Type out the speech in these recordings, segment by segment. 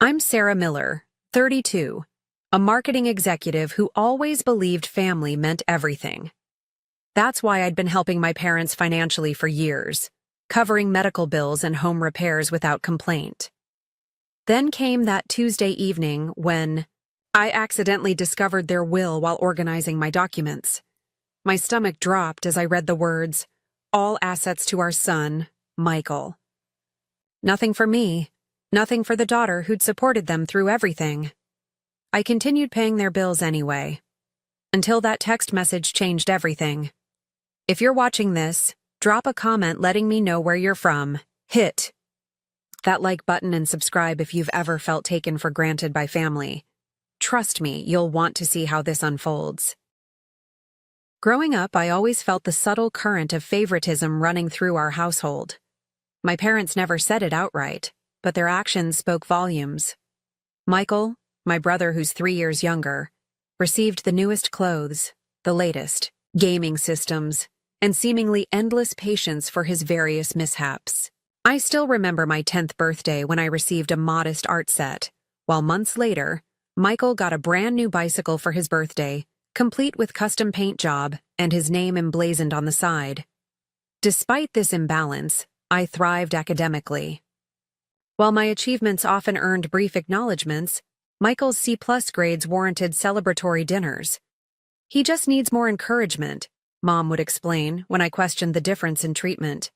I'm Sarah Miller, 32, a marketing executive who always believed family meant everything. That's why I'd been helping my parents financially for years, covering medical bills and home repairs without complaint. Then came that Tuesday evening when I accidentally discovered their will while organizing my documents. My stomach dropped as I read the words, "All assets to our son, Michael." Nothing for me, nothing for the daughter who'd supported them through everything. I continued paying their bills anyway, until that text message changed everything. If you're watching this, drop a comment letting me know where you're from. Hit that like button and subscribe if you've ever felt taken for granted by family. Trust me, you'll want to see how this unfolds. Growing up, I always felt the subtle current of favoritism running through our household. My parents never said it outright, but their actions spoke volumes. Michael, my brother who's 3 years younger, received the newest clothes, the latest gaming systems, and seemingly endless patience for his various mishaps. I still remember my 10th birthday when I received a modest art set, while months later, Michael got a brand new bicycle for his birthday, complete with custom paint job and his name emblazoned on the side. Despite this imbalance, I thrived academically. While my achievements often earned brief acknowledgments, Michael's C+ grades warranted celebratory dinners. "He just needs more encouragement," Mom would explain when I questioned the difference in treatment.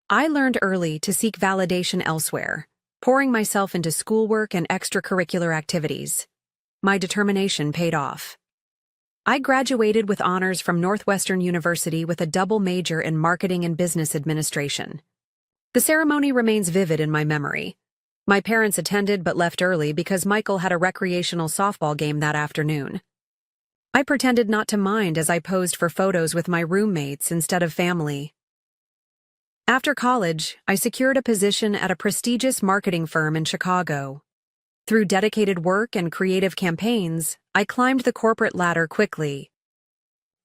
I learned early to seek validation elsewhere, pouring myself into schoolwork and extracurricular activities. My determination paid off. I graduated with honors from Northwestern University with a double major in marketing and business administration. The ceremony remains vivid in my memory. My parents attended but left early because Michael had a recreational softball game that afternoon. I pretended not to mind as I posed for photos with my roommates instead of family. After college, I secured a position at a prestigious marketing firm in Chicago. Through dedicated work and creative campaigns, I climbed the corporate ladder quickly.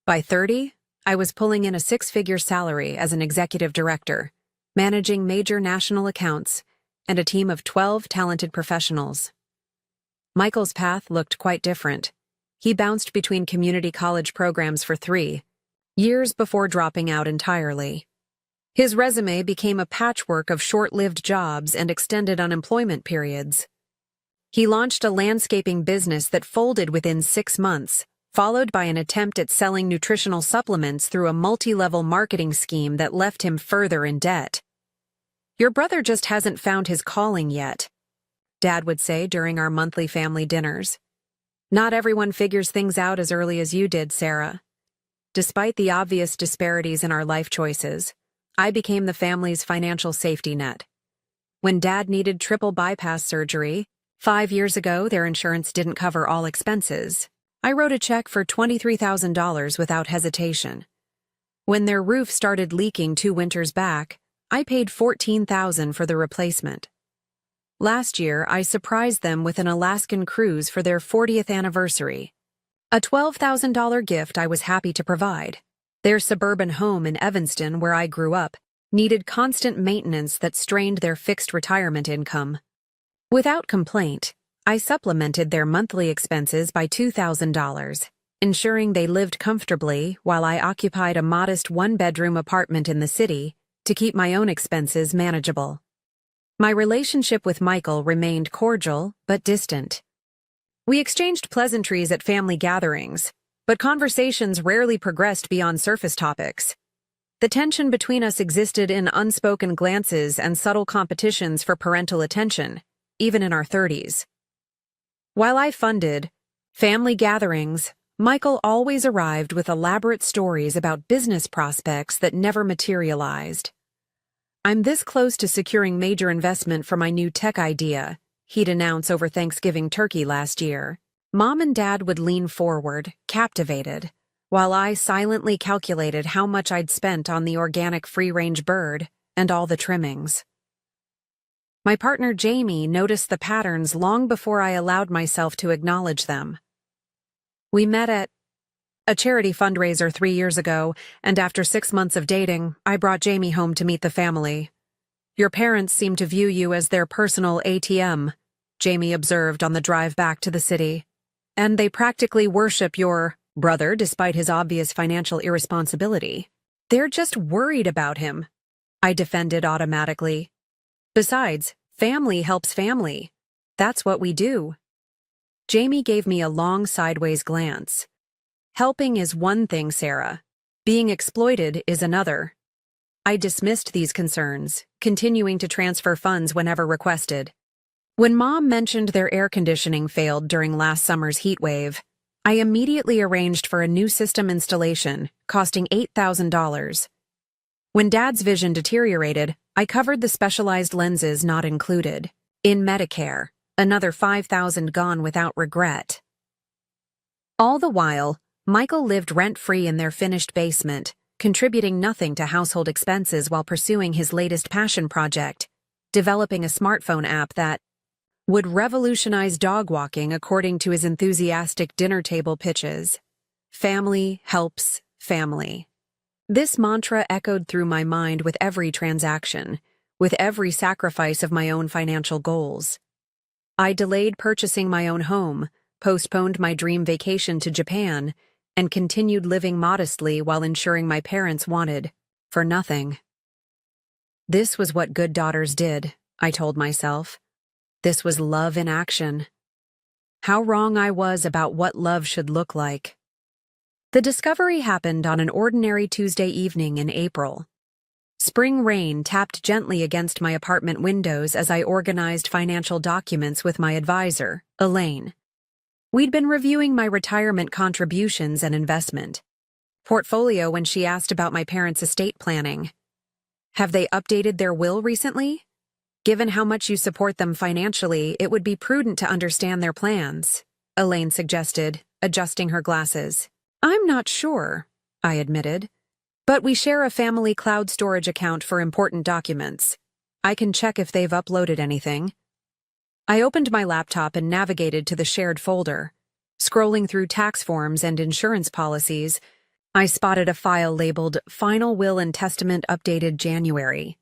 By 30, I was pulling in a 6-figure salary as an executive director, managing major national accounts, and a team of 12 talented professionals. Michael's path looked quite different. He bounced between community college programs for 3 years before dropping out entirely. His resume became a patchwork of short-lived jobs and extended unemployment periods. He launched a landscaping business that folded within 6 months, followed by an attempt at selling nutritional supplements through a multi-level marketing scheme that left him further in debt. "Your brother just hasn't found his calling yet," Dad would say during our monthly family dinners. "Not everyone figures things out as early as you did, Sarah." Despite the obvious disparities in our life choices, I became the family's financial safety net. When Dad needed triple bypass surgery, 5 years ago their insurance didn't cover all expenses, I wrote a check for $23,000 without hesitation. When their roof started leaking 2 winters back, I paid $14,000 for the replacement. Last year, I surprised them with an Alaskan cruise for their 40th anniversary. A $12,000 gift I was happy to provide. Their suburban home in Evanston, where I grew up, needed constant maintenance that strained their fixed retirement income. Without complaint, I supplemented their monthly expenses by $2,000, ensuring they lived comfortably while I occupied a modest 1-bedroom apartment in the city to keep my own expenses manageable. My relationship with Michael remained cordial but distant. We exchanged pleasantries at family gatherings, but conversations rarely progressed beyond surface topics. The tension between us existed in unspoken glances and subtle competitions for parental attention, even in our 30s. While I funded family gatherings, Michael always arrived with elaborate stories about business prospects that never materialized. "I'm this close to securing major investment for my new tech idea," he'd announce over Thanksgiving turkey last year. Mom and Dad would lean forward, captivated, while I silently calculated how much I'd spent on the organic free-range bird and all the trimmings. My partner Jamie noticed the patterns long before I allowed myself to acknowledge them. We met at a charity fundraiser 3 years ago, and after 6 months of dating, I brought Jamie home to meet the family. "Your parents seem to view you as their personal ATM," Jamie observed on the drive back to the city. And they practically worship your brother despite his obvious financial irresponsibility. They're just worried about him, I defended automatically. Besides, family helps family. That's what we do. Jamie gave me a long sideways glance. Helping is one thing, Sarah. Being exploited is another. I dismissed these concerns, continuing to transfer funds whenever requested. When Mom mentioned their air conditioning failed during last summer's heat wave, I immediately arranged for a new system installation, costing $8,000. When Dad's vision deteriorated, I covered the specialized lenses not included. In Medicare, another $5,000 gone without regret. All the while, Michael lived rent-free in their finished basement, contributing nothing to household expenses while pursuing his latest passion project, developing a smartphone app that would revolutionize dog walking according to his enthusiastic dinner table pitches. Family helps family. This mantra echoed through my mind with every transaction, with every sacrifice of my own financial goals. I delayed purchasing my own home, postponed my dream vacation to Japan, and continued living modestly while ensuring my parents wanted for nothing. This was what good daughters did, I told myself. This was love in action. How wrong I was about what love should look like. The discovery happened on an ordinary Tuesday evening in April. Spring rain tapped gently against my apartment windows as I organized financial documents with my advisor, Elaine. We'd been reviewing my retirement contributions and investment portfolio when she asked about my parents' estate planning. Have they updated their will recently? Given how much you support them financially, it would be prudent to understand their plans, Elaine suggested, adjusting her glasses. I'm not sure, I admitted. But we share a family cloud storage account for important documents. I can check if they've uploaded anything. I opened my laptop and navigated to the shared folder. Scrolling through tax forms and insurance policies, I spotted a file labeled Final Will and Testament Updated January.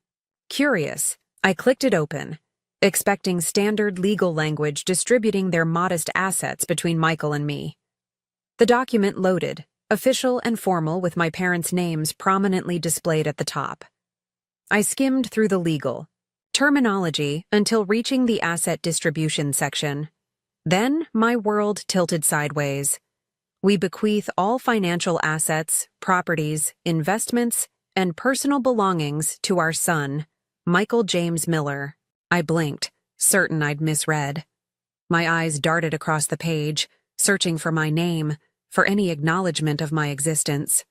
Curious, I clicked it open, expecting standard legal language distributing their modest assets between Michael and me. The document loaded, official and formal with my parents' names prominently displayed at the top. I skimmed through the legal terminology until reaching the asset distribution section. Then my world tilted sideways. We bequeath all financial assets, properties, investments, and personal belongings to our son, Michael James Miller. I blinked, certain I'd misread. My eyes darted across the page, searching for my name, for any acknowledgement of my existence.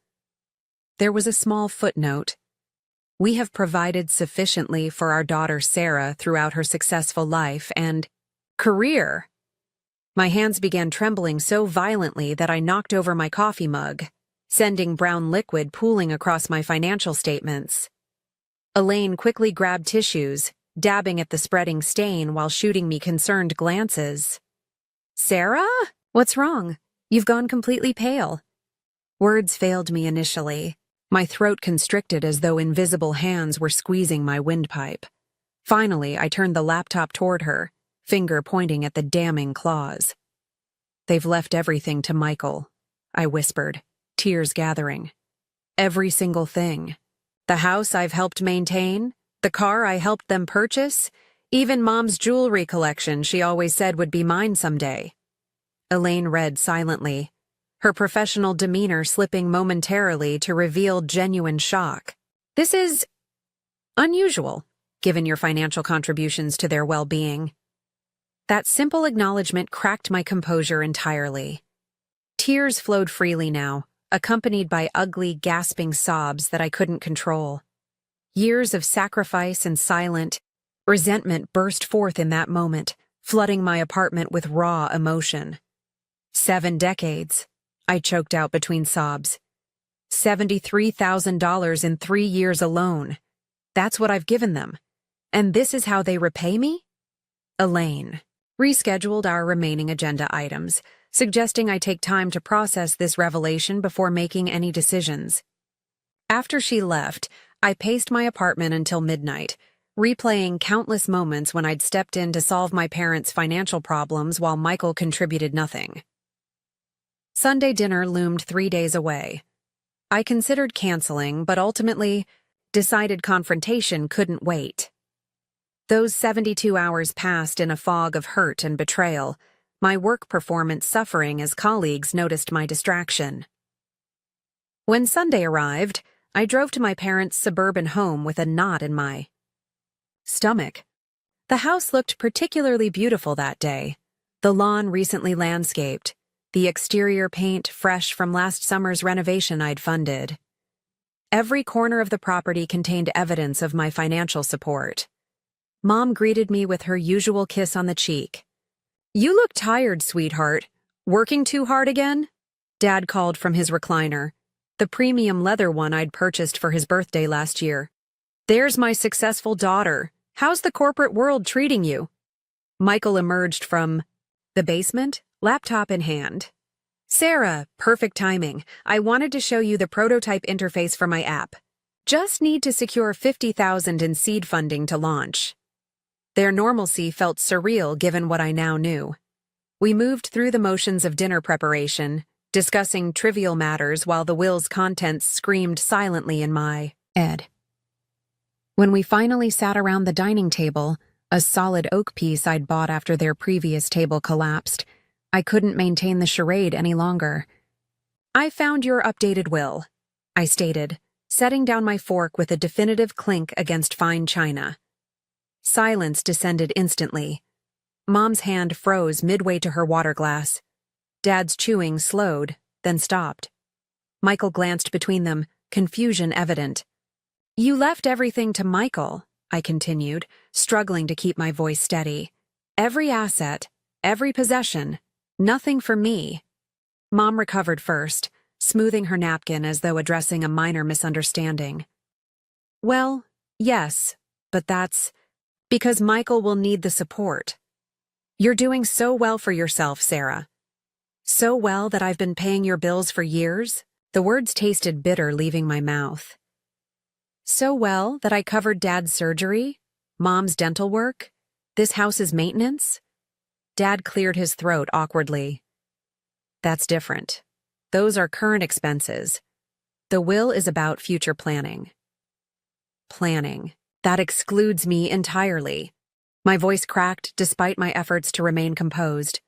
There was a small footnote. We have provided sufficiently for our daughter Sarah throughout her successful life and career. My hands began trembling so violently that I knocked over my coffee mug, sending brown liquid pooling across my financial statements. Elaine quickly grabbed tissues, dabbing at the spreading stain while shooting me concerned glances. Sarah? What's wrong? You've gone completely pale. Words failed me initially. My throat constricted as though invisible hands were squeezing my windpipe. Finally, I turned the laptop toward her, finger pointing at the damning clause. They've left everything to Michael, I whispered, tears gathering. Every single thing. The house I've helped maintain, the car I helped them purchase, even Mom's jewelry collection she always said would be mine someday. Elaine read silently, her professional demeanor slipping momentarily to reveal genuine shock. This is unusual, given your financial contributions to their well-being. That simple acknowledgement cracked my composure entirely. Tears flowed freely now, accompanied by ugly, gasping sobs that I couldn't control. Years of sacrifice and silent resentment burst forth in that moment, flooding my apartment with raw emotion. 7 decades, I choked out between sobs. $73,000 in 3 years alone. That's what I've given them. And this is how they repay me? Elaine rescheduled our remaining agenda items, suggesting I take time to process this revelation before making any decisions. After she left, I paced my apartment until midnight, replaying countless moments when I'd stepped in to solve my parents' financial problems while Michael contributed nothing. Sunday dinner loomed 3 days away. I considered canceling, but ultimately decided confrontation couldn't wait. Those 72 hours passed in a fog of hurt and betrayal, my work performance suffering as colleagues noticed my distraction. When Sunday arrived, I drove to my parents' suburban home with a knot in my stomach. The house looked particularly beautiful that day. The lawn recently landscaped, the exterior paint fresh from last summer's renovation I'd funded. Every corner of the property contained evidence of my financial support. Mom greeted me with her usual kiss on the cheek. "You look tired, sweetheart. Working too hard again?" Dad called from his recliner, the premium leather one I'd purchased for his birthday last year. "There's my successful daughter. How's the corporate world treating you?" Michael emerged from the basement, laptop in hand. "Sarah, perfect timing. I wanted to show you the prototype interface for my app. Just need to secure $50,000 in seed funding to launch." Their normalcy felt surreal given what I now knew. We moved through the motions of dinner preparation, discussing trivial matters while the will's contents screamed silently in my head. When we finally sat around the dining table, a solid oak piece I'd bought after their previous table collapsed, I couldn't maintain the charade any longer. "I found your updated will," I stated, setting down my fork with a definitive clink against fine china. Silence descended instantly. Mom's hand froze midway to her water glass. Dad's chewing slowed, then stopped. Michael glanced between them, confusion evident. "You left everything to Michael," I continued, struggling to keep my voice steady. "Every asset, every possession, nothing for me." Mom recovered first, smoothing her napkin as though addressing a minor misunderstanding. "Well, yes, but that's because Michael will need the support. You're doing so well for yourself, Sarah. So well that I've been paying your bills for years." The words tasted bitter leaving my mouth. "So well that I covered Dad's surgery, Mom's dental work, this house's maintenance?" Dad cleared his throat awkwardly. "That's different. Those are current expenses. The will is about future planning." Planning. That excludes me entirely. My voice cracked despite my efforts to remain composed.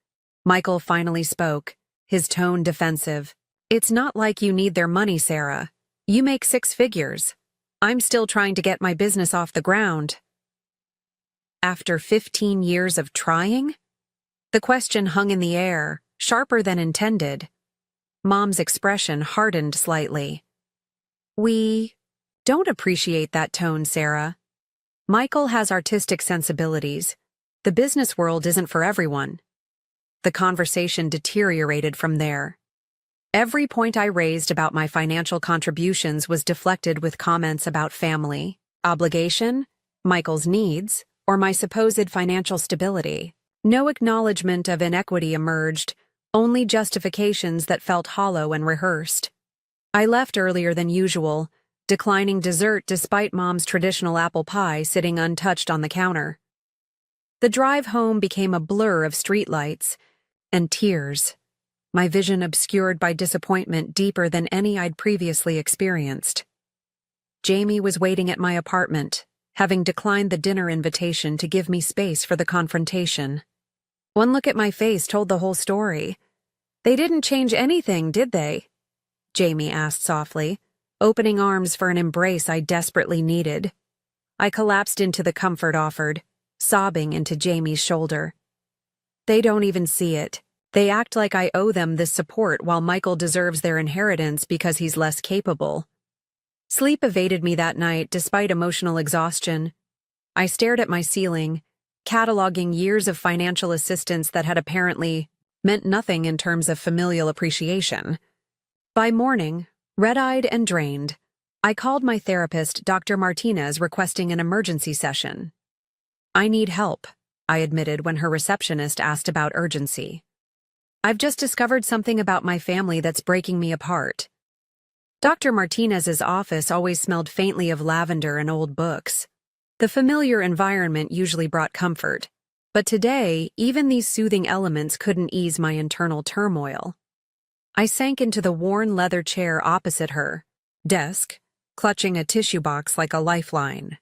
Michael finally spoke, his tone defensive. "It's not like you need their money, Sarah. You make 6 figures. I'm still trying to get my business off the ground." After 15 years of trying? The question hung in the air, sharper than intended. Mom's expression hardened slightly. "We don't appreciate that tone, Sarah. Michael has artistic sensibilities. The business world isn't for everyone." The conversation deteriorated from there. Every point I raised about my financial contributions was deflected with comments about family, obligation, Michael's needs, or my supposed financial stability. No acknowledgement of inequity emerged, only justifications that felt hollow and rehearsed. I left earlier than usual, declining dessert despite Mom's traditional apple pie sitting untouched on the counter. The drive home became a blur of streetlights and tears, my vision obscured by disappointment deeper than any I'd previously experienced. Jamie was waiting at my apartment, having declined the dinner invitation to give me space for the confrontation. One look at my face told the whole story. "They didn't change anything, did they?" Jamie asked softly, opening arms for an embrace I desperately needed. I collapsed into the comfort offered, sobbing into Jamie's shoulder. "They don't even see it. They act like I owe them this support while Michael deserves their inheritance because he's less capable." Sleep evaded me that night despite emotional exhaustion. I stared at my ceiling, cataloging years of financial assistance that had apparently meant nothing in terms of familial appreciation. By morning, red-eyed and drained, I called my therapist, Dr. Martinez, requesting an emergency session. "I need help," I admitted when her receptionist asked about urgency. "I've just discovered something about my family that's breaking me apart." Dr. Martinez's office always smelled faintly of lavender and old books. The familiar environment usually brought comfort, but today, even these soothing elements couldn't ease my internal turmoil. I sank into the worn leather chair opposite her desk, clutching a tissue box like a lifeline.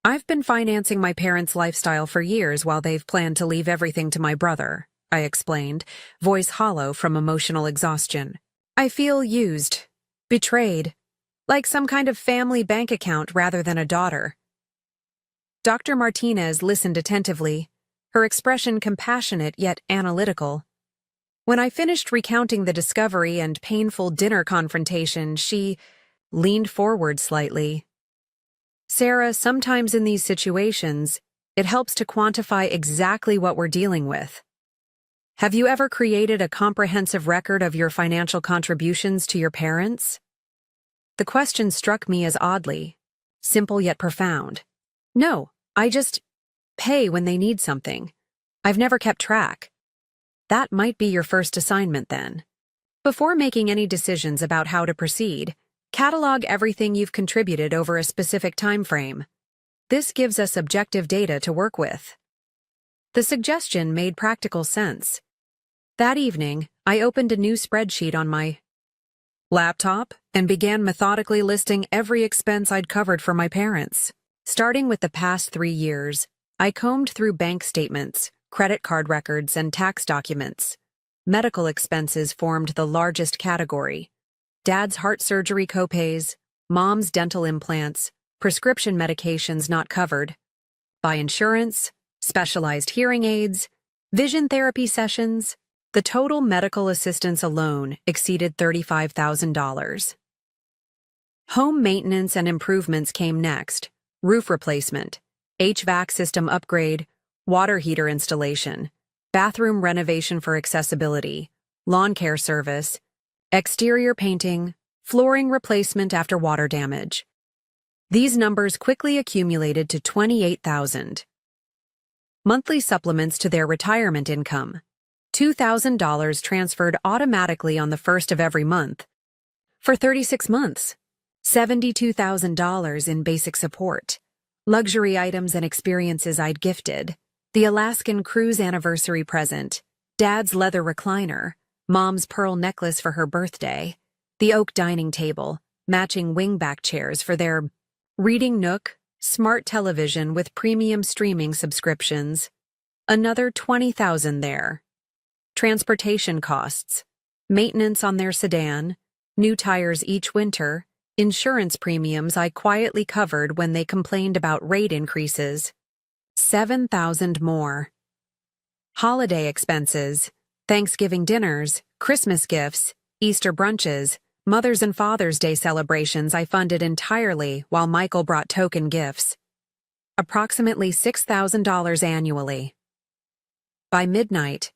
I've been financing my parents' lifestyle for years while they've planned to leave everything to my brother, I explained, voice hollow from emotional exhaustion. I feel used, betrayed, like some kind of family bank account rather than a daughter. Dr. Martinez listened attentively, her expression compassionate yet analytical. When I finished recounting the discovery and painful dinner confrontation, she leaned forward slightly. Sarah, sometimes in these situations, it helps to quantify exactly what we're dealing with. Have you ever created a comprehensive record of your financial contributions to your parents? The question struck me as oddly simple yet profound. No, I just pay when they need something. I've never kept track. That might be your first assignment then. Before making any decisions about how to proceed, catalog everything you've contributed over a specific time frame. This gives us objective data to work with. The suggestion made practical sense. That evening, I opened a new spreadsheet on my laptop and began methodically listing every expense I'd covered for my parents. Starting with the past 3 years, I combed through bank statements, credit card records, and tax documents. Medical expenses formed the largest category. Dad's heart surgery copays, mom's dental implants, prescription medications not covered by insurance, specialized hearing aids, vision therapy sessions. The total medical assistance alone exceeded $35,000. Home maintenance and improvements came next: roof replacement, HVAC system upgrade, water heater installation, bathroom renovation for accessibility, lawn care service, exterior painting, flooring replacement after water damage. These numbers quickly accumulated to $28,000. Monthly supplements to their retirement income. $2,000 transferred automatically on the first of every month. For 36 months. $72,000 in basic support. Luxury items and experiences I'd gifted. The Alaskan cruise anniversary present. Dad's leather recliner. Mom's pearl necklace for her birthday. The oak dining table. Matching wingback chairs for their reading nook. Smart television with premium streaming subscriptions. Another $20,000 there. Transportation costs, maintenance on their sedan, new tires each winter, insurance premiums I quietly covered when they complained about rate increases. $7,000 more. Holiday expenses, Thanksgiving dinners, Christmas gifts, Easter brunches, Mother's and Father's Day celebrations I funded entirely while Michael brought token gifts. Approximately $6,000 annually. By midnight,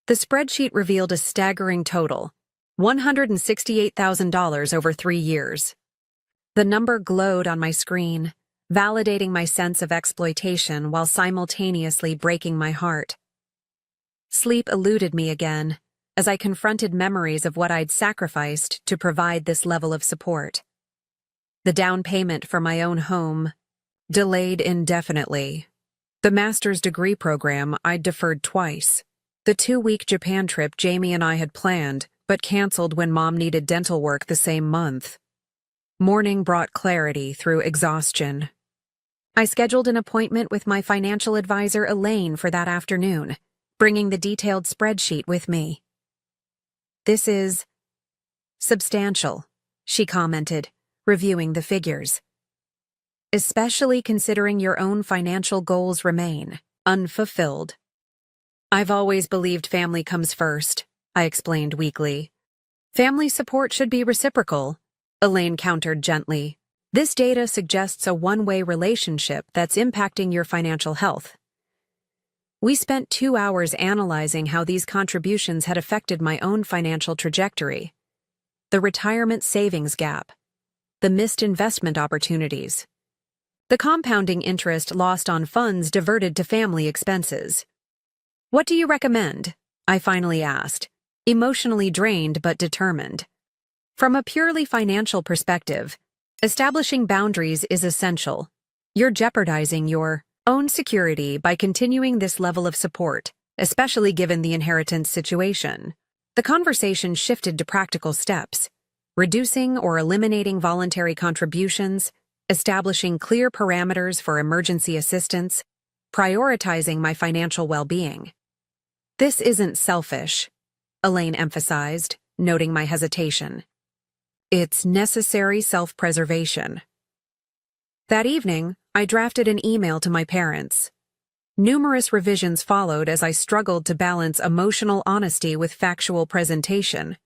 the spreadsheet revealed a staggering total, $168,000 over 3 years. The number glowed on my screen, validating my sense of exploitation while simultaneously breaking my heart. Sleep eluded me again, as I confronted memories of what I'd sacrificed to provide this level of support. The down payment for my own home, delayed indefinitely. The master's degree program I'd deferred twice. The 2-week Japan trip Jamie and I had planned, but canceled when Mom needed dental work the same month. Morning brought clarity through exhaustion. I scheduled an appointment with my financial advisor Elaine for that afternoon, bringing the detailed spreadsheet with me. "This is substantial," she commented, reviewing the figures. "Especially considering your own financial goals remain unfulfilled." "I've always believed family comes first," I explained weakly. "Family support should be reciprocal," Elaine countered gently. "This data suggests a one-way relationship that's impacting your financial health." We spent 2 hours analyzing how these contributions had affected my own financial trajectory. The retirement savings gap. The missed investment opportunities. The compounding interest lost on funds diverted to family expenses. "What do you recommend?" I finally asked, emotionally drained but determined. From a purely financial perspective, establishing boundaries is essential. You're jeopardizing your own security by continuing this level of support, especially given the inheritance situation. The conversation shifted to practical steps, reducing or eliminating voluntary contributions, establishing clear parameters for emergency assistance, prioritizing my financial well-being. This isn't selfish, Elaine emphasized, noting my hesitation. It's necessary self-preservation. That evening, I drafted an email to my parents. Numerous revisions followed as I struggled to balance emotional honesty with factual presentation.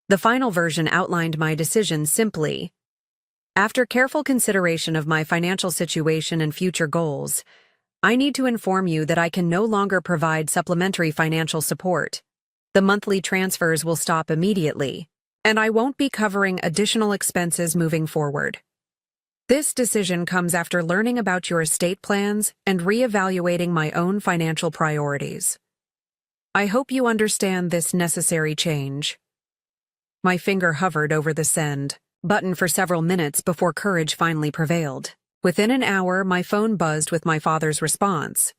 The final version outlined my decision simply. After careful consideration of my financial situation and future goals, I need to inform you that I can no longer provide supplementary financial support. The monthly transfers will stop immediately, and I won't be covering additional expenses moving forward. This decision comes after learning about your estate plans and reevaluating my own financial priorities. I hope you understand this necessary change. My finger hovered over the send button for several minutes before courage finally prevailed. Within an hour, my phone buzzed with my father's response.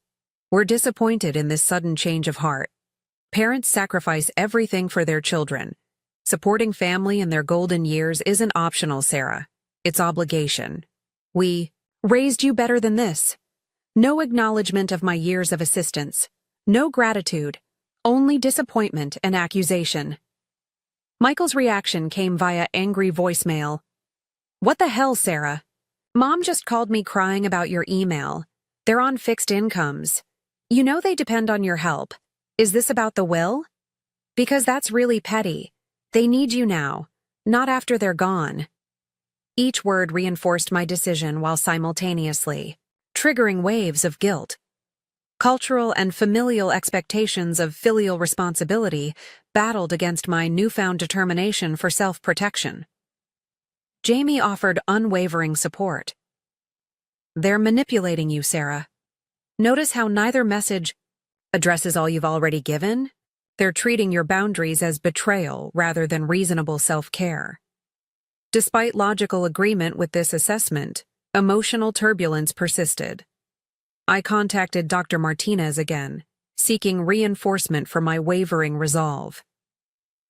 We're disappointed in this sudden change of heart. Parents sacrifice everything for their children. Supporting family in their golden years isn't optional, Sarah. It's obligation. We raised you better than this. No acknowledgement of my years of assistance. No gratitude. Only disappointment and accusation. Michael's reaction came via angry voicemail. What the hell, Sarah? Mom just called me crying about your email. They're on fixed incomes. You know they depend on your help. Is this about the will? Because that's really petty. They need you now, not after they're gone. Each word reinforced my decision while simultaneously triggering waves of guilt. Cultural and familial expectations of filial responsibility battled against my newfound determination for self-protection. Jamie offered unwavering support. They're manipulating you, Sarah. Notice how neither message addresses all you've already given? They're treating your boundaries as betrayal rather than reasonable self-care. Despite logical agreement with this assessment, emotional turbulence persisted. I contacted Dr. Martinez again, seeking reinforcement for my wavering resolve.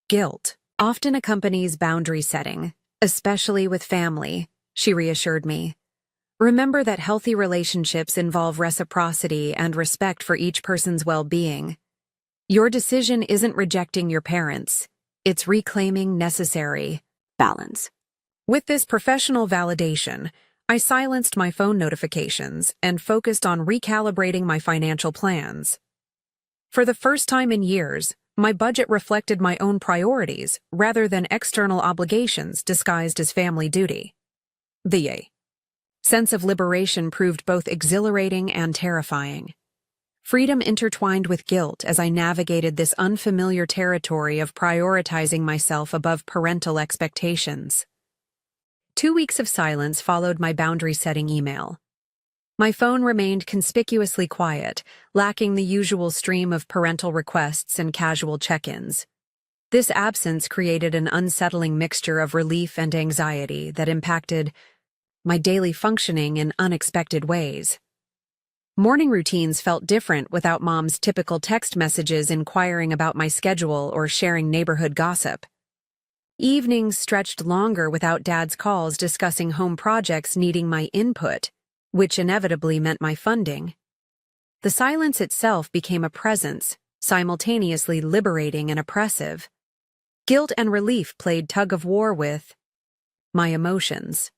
Guilt often accompanies boundary setting, especially with family, she reassured me. Remember that healthy relationships involve reciprocity and respect for each person's well-being. Your decision isn't rejecting your parents, it's reclaiming necessary balance. With this professional validation, I silenced my phone notifications and focused on recalibrating my financial plans. For the first time in years, my budget reflected my own priorities rather than external obligations disguised as family duty. The sense of liberation proved both exhilarating and terrifying. Freedom intertwined with guilt as I navigated this unfamiliar territory of prioritizing myself above parental expectations. 2 weeks of silence followed my boundary-setting email. My phone remained conspicuously quiet, lacking the usual stream of parental requests and casual check-ins. This absence created an unsettling mixture of relief and anxiety that impacted my daily functioning in unexpected ways. Morning routines felt different without Mom's typical text messages inquiring about my schedule or sharing neighborhood gossip. Evenings stretched longer without Dad's calls discussing home projects needing my input, which inevitably meant my funding. The silence itself became a presence, simultaneously liberating and oppressive. Guilt and relief played tug-of-war with my emotions.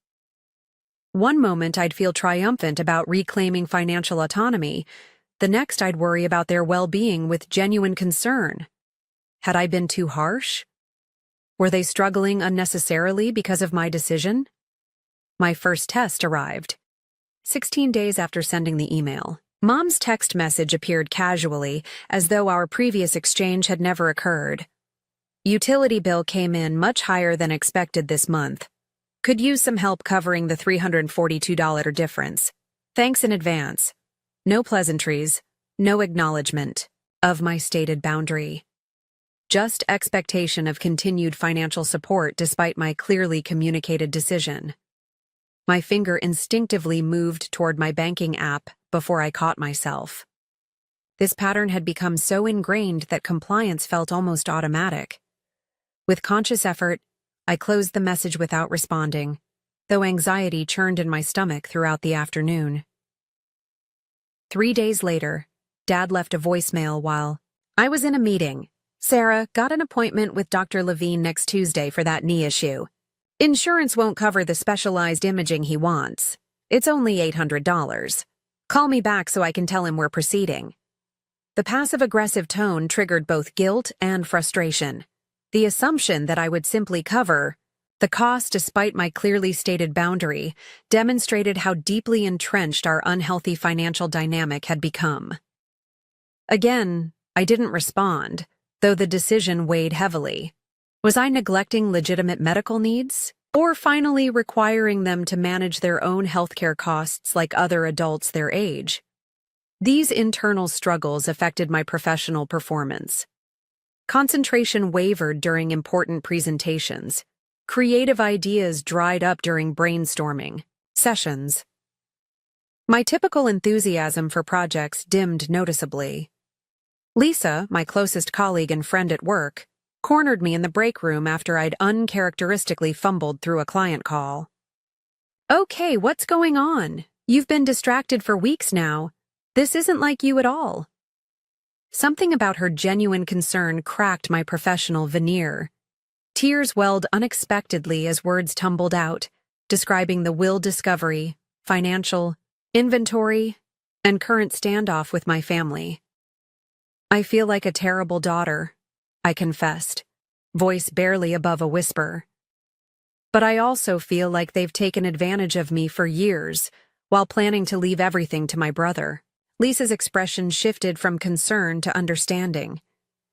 One moment I'd feel triumphant about reclaiming financial autonomy, the next I'd worry about their well-being with genuine concern. Had I been too harsh? Were they struggling unnecessarily because of my decision? My first test arrived. 16 days after sending the email, Mom's text message appeared casually, as though our previous exchange had never occurred. Utility bill came in much higher than expected this month. Could use some help covering the $342 difference. Thanks in advance. No pleasantries, no acknowledgement of my stated boundary. Just expectation of continued financial support despite my clearly communicated decision. My finger instinctively moved toward my banking app before I caught myself. This pattern had become so ingrained that compliance felt almost automatic. With conscious effort, I closed the message without responding, though anxiety churned in my stomach throughout the afternoon. 3 days later, Dad left a voicemail while I was in a meeting. Sarah, got an appointment with Dr. Levine next Tuesday for that knee issue. Insurance won't cover the specialized imaging he wants. It's only $800. Call me back so I can tell him we're proceeding. The passive-aggressive tone triggered both guilt and frustration. The assumption that I would simply cover the cost despite my clearly stated boundary demonstrated how deeply entrenched our unhealthy financial dynamic had become. Again, I didn't respond, though the decision weighed heavily. Was I neglecting legitimate medical needs, or finally requiring them to manage their own healthcare costs like other adults their age? These internal struggles affected my professional performance. Concentration wavered during important presentations. Creative ideas dried up during brainstorming sessions. My typical enthusiasm for projects dimmed noticeably. Lisa, my closest colleague and friend at work, cornered me in the break room after I'd uncharacteristically fumbled through a client call. Okay, what's going on? You've been distracted for weeks now. This isn't like you at all. Something about her genuine concern cracked my professional veneer. Tears welled unexpectedly as words tumbled out, describing the will discovery, financial, inventory, and current standoff with my family. I feel like a terrible daughter, I confessed, voice barely above a whisper. But I also feel like they've taken advantage of me for years, while planning to leave everything to my brother. Lisa's expression shifted from concern to understanding.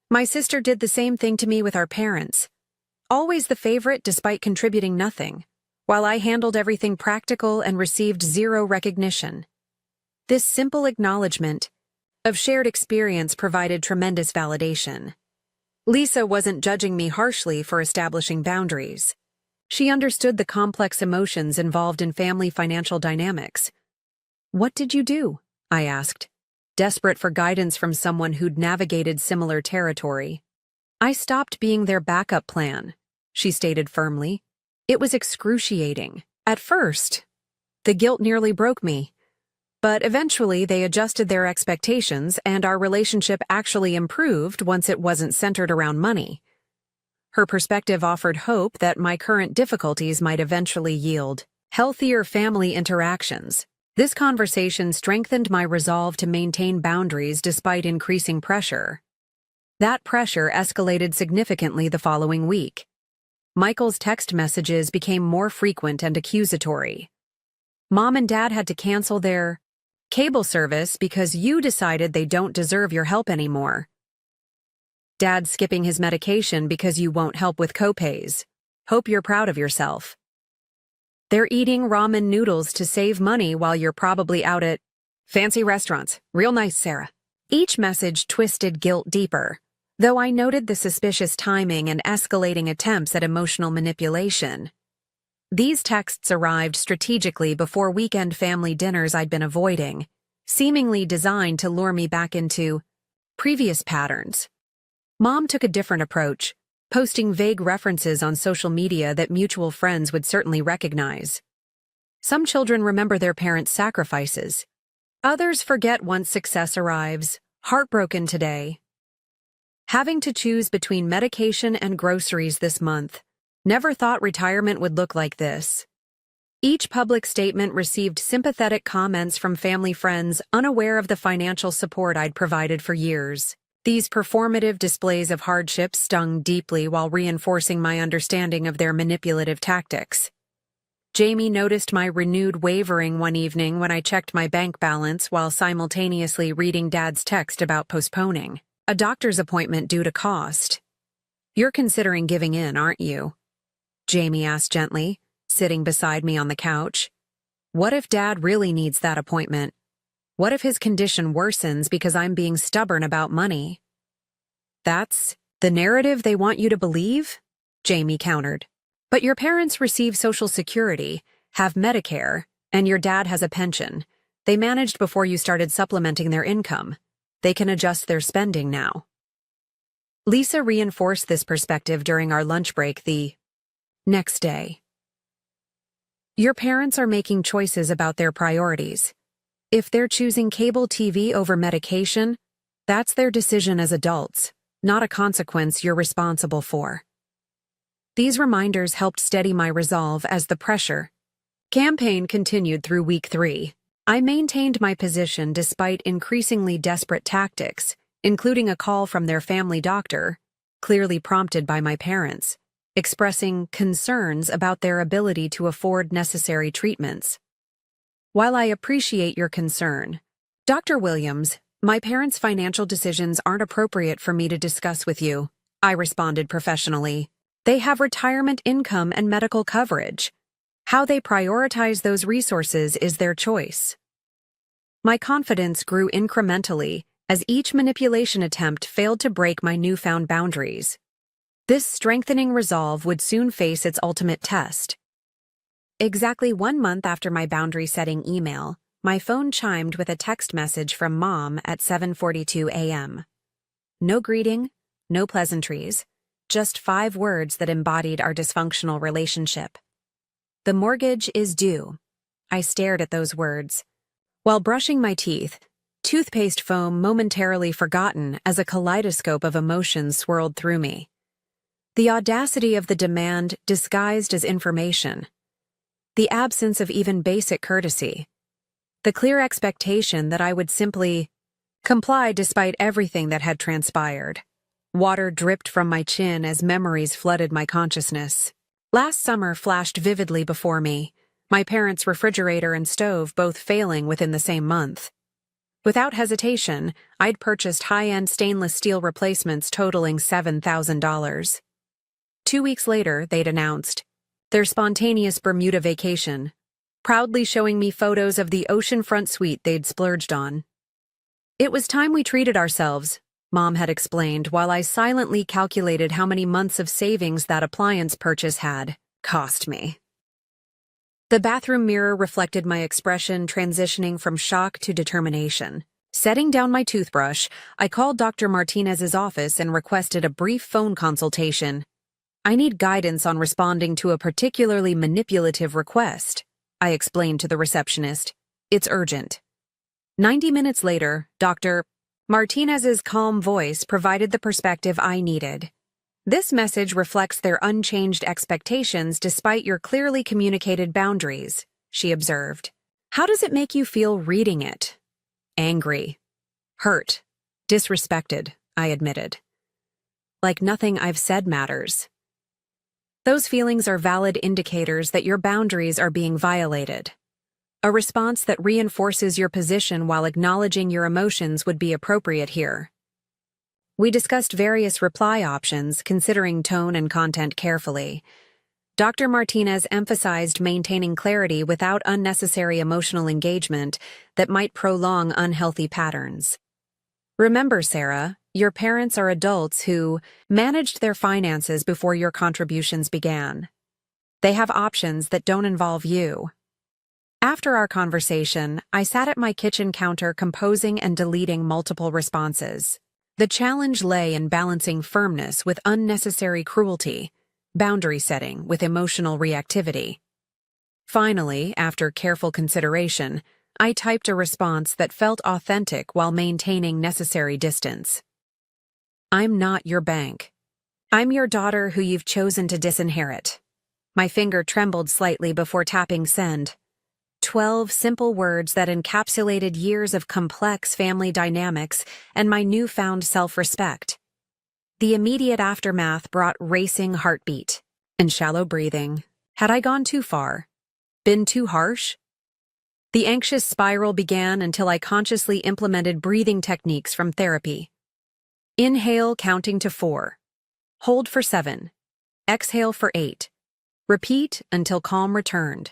My sister did the same thing to me with our parents. Always the favorite despite contributing nothing, while I handled everything practical and received zero recognition. This simple acknowledgement of shared experience provided tremendous validation. Lisa wasn't judging me harshly for establishing boundaries. She understood the complex emotions involved in family financial dynamics. What did you do? I asked, desperate for guidance from someone who'd navigated similar territory. I stopped being their backup plan, she stated firmly. It was excruciating. At first, the guilt nearly broke me. But eventually they adjusted their expectations and our relationship actually improved once it wasn't centered around money. Her perspective offered hope that my current difficulties might eventually yield healthier family interactions. This conversation strengthened my resolve to maintain boundaries despite increasing pressure. That pressure escalated significantly the following week. Michael's text messages became more frequent and accusatory. Mom and Dad had to cancel their cable service because you decided they don't deserve your help anymore. Dad's skipping his medication because you won't help with copays. Hope you're proud of yourself. They're eating ramen noodles to save money while you're probably out at fancy restaurants. Real nice, Sarah. Each message twisted guilt deeper, though I noted the suspicious timing and escalating attempts at emotional manipulation. These texts arrived strategically before weekend family dinners I'd been avoiding, seemingly designed to lure me back into previous patterns. Mom took a different approach, posting vague references on social media that mutual friends would certainly recognize. Some children remember their parents' sacrifices. Others forget once success arrives, heartbroken today. Having to choose between medication and groceries this month. Never thought retirement would look like this. Each public statement received sympathetic comments from family friends unaware of the financial support I'd provided for years. These performative displays of hardship stung deeply while reinforcing my understanding of their manipulative tactics. Jamie noticed my renewed wavering one evening when I checked my bank balance while simultaneously reading Dad's text about postponing a doctor's appointment due to cost. You're considering giving in, aren't you? Jamie asked gently, sitting beside me on the couch. What if Dad really needs that appointment? What if his condition worsens because I'm being stubborn about money? That's the narrative they want you to believe? Jamie countered. But your parents receive Social Security, have Medicare, and your dad has a pension. They managed before you started supplementing their income. They can adjust their spending now. Lisa reinforced this perspective during our lunch break the next day. Your parents are making choices about their priorities. If they're choosing cable TV over medication, that's their decision as adults, not a consequence you're responsible for. These reminders helped steady my resolve as the pressure campaign continued through week 3. I maintained my position despite increasingly desperate tactics, including a call from their family doctor, clearly prompted by my parents, expressing concerns about their ability to afford necessary treatments. While I appreciate your concern, Dr. Williams, my parents' financial decisions aren't appropriate for me to discuss with you, I responded professionally. They have retirement income and medical coverage. How they prioritize those resources is their choice. My confidence grew incrementally as each manipulation attempt failed to break my newfound boundaries. This strengthening resolve would soon face its ultimate test. Exactly 1 month after my boundary-setting email, my phone chimed with a text message from Mom at 7:42 a.m. No greeting, no pleasantries, just 5 words that embodied our dysfunctional relationship. The mortgage is due. I stared at those words. While brushing my teeth, toothpaste foam momentarily forgotten as a kaleidoscope of emotions swirled through me. The audacity of the demand disguised as information. The absence of even basic courtesy. The clear expectation that I would simply comply despite everything that had transpired. Water dripped from my chin as memories flooded my consciousness. Last summer flashed vividly before me, my parents' refrigerator and stove both failing within the same month. Without hesitation, I'd purchased high-end stainless steel replacements totaling $7,000. 2 weeks later, they'd announced their spontaneous Bermuda vacation, proudly showing me photos of the oceanfront suite they'd splurged on. It was time we treated ourselves, Mom had explained, while I silently calculated how many months of savings that appliance purchase had cost me. The bathroom mirror reflected my expression, transitioning from shock to determination. Setting down my toothbrush, I called Dr. Martinez's office and requested a brief phone consultation. I need guidance on responding to a particularly manipulative request, I explained to the receptionist. It's urgent. 90 minutes later, Dr. Martinez's calm voice provided the perspective I needed. This message reflects their unchanged expectations despite your clearly communicated boundaries, she observed. How does it make you feel reading it? Angry. Hurt. Disrespected, I admitted. Like nothing I've said matters. Those feelings are valid indicators that your boundaries are being violated. A response that reinforces your position while acknowledging your emotions would be appropriate here. We discussed various reply options, considering tone and content carefully. Dr. Martinez emphasized maintaining clarity without unnecessary emotional engagement that might prolong unhealthy patterns. Remember, Sarah, your parents are adults who managed their finances before your contributions began. They have options that don't involve you. After our conversation, I sat at my kitchen counter composing and deleting multiple responses. The challenge lay in balancing firmness with unnecessary cruelty, boundary setting with emotional reactivity. Finally, after careful consideration, I typed a response that felt authentic while maintaining necessary distance. I'm not your bank. I'm your daughter who you've chosen to disinherit. My finger trembled slightly before tapping send. 12 simple words that encapsulated years of complex family dynamics and my newfound self-respect. The immediate aftermath brought racing heartbeat and shallow breathing. Had I gone too far? Been too harsh? The anxious spiral began until I consciously implemented breathing techniques from therapy. Inhale, counting to 4. Hold for 7. Exhale for 8. Repeat until calm returned.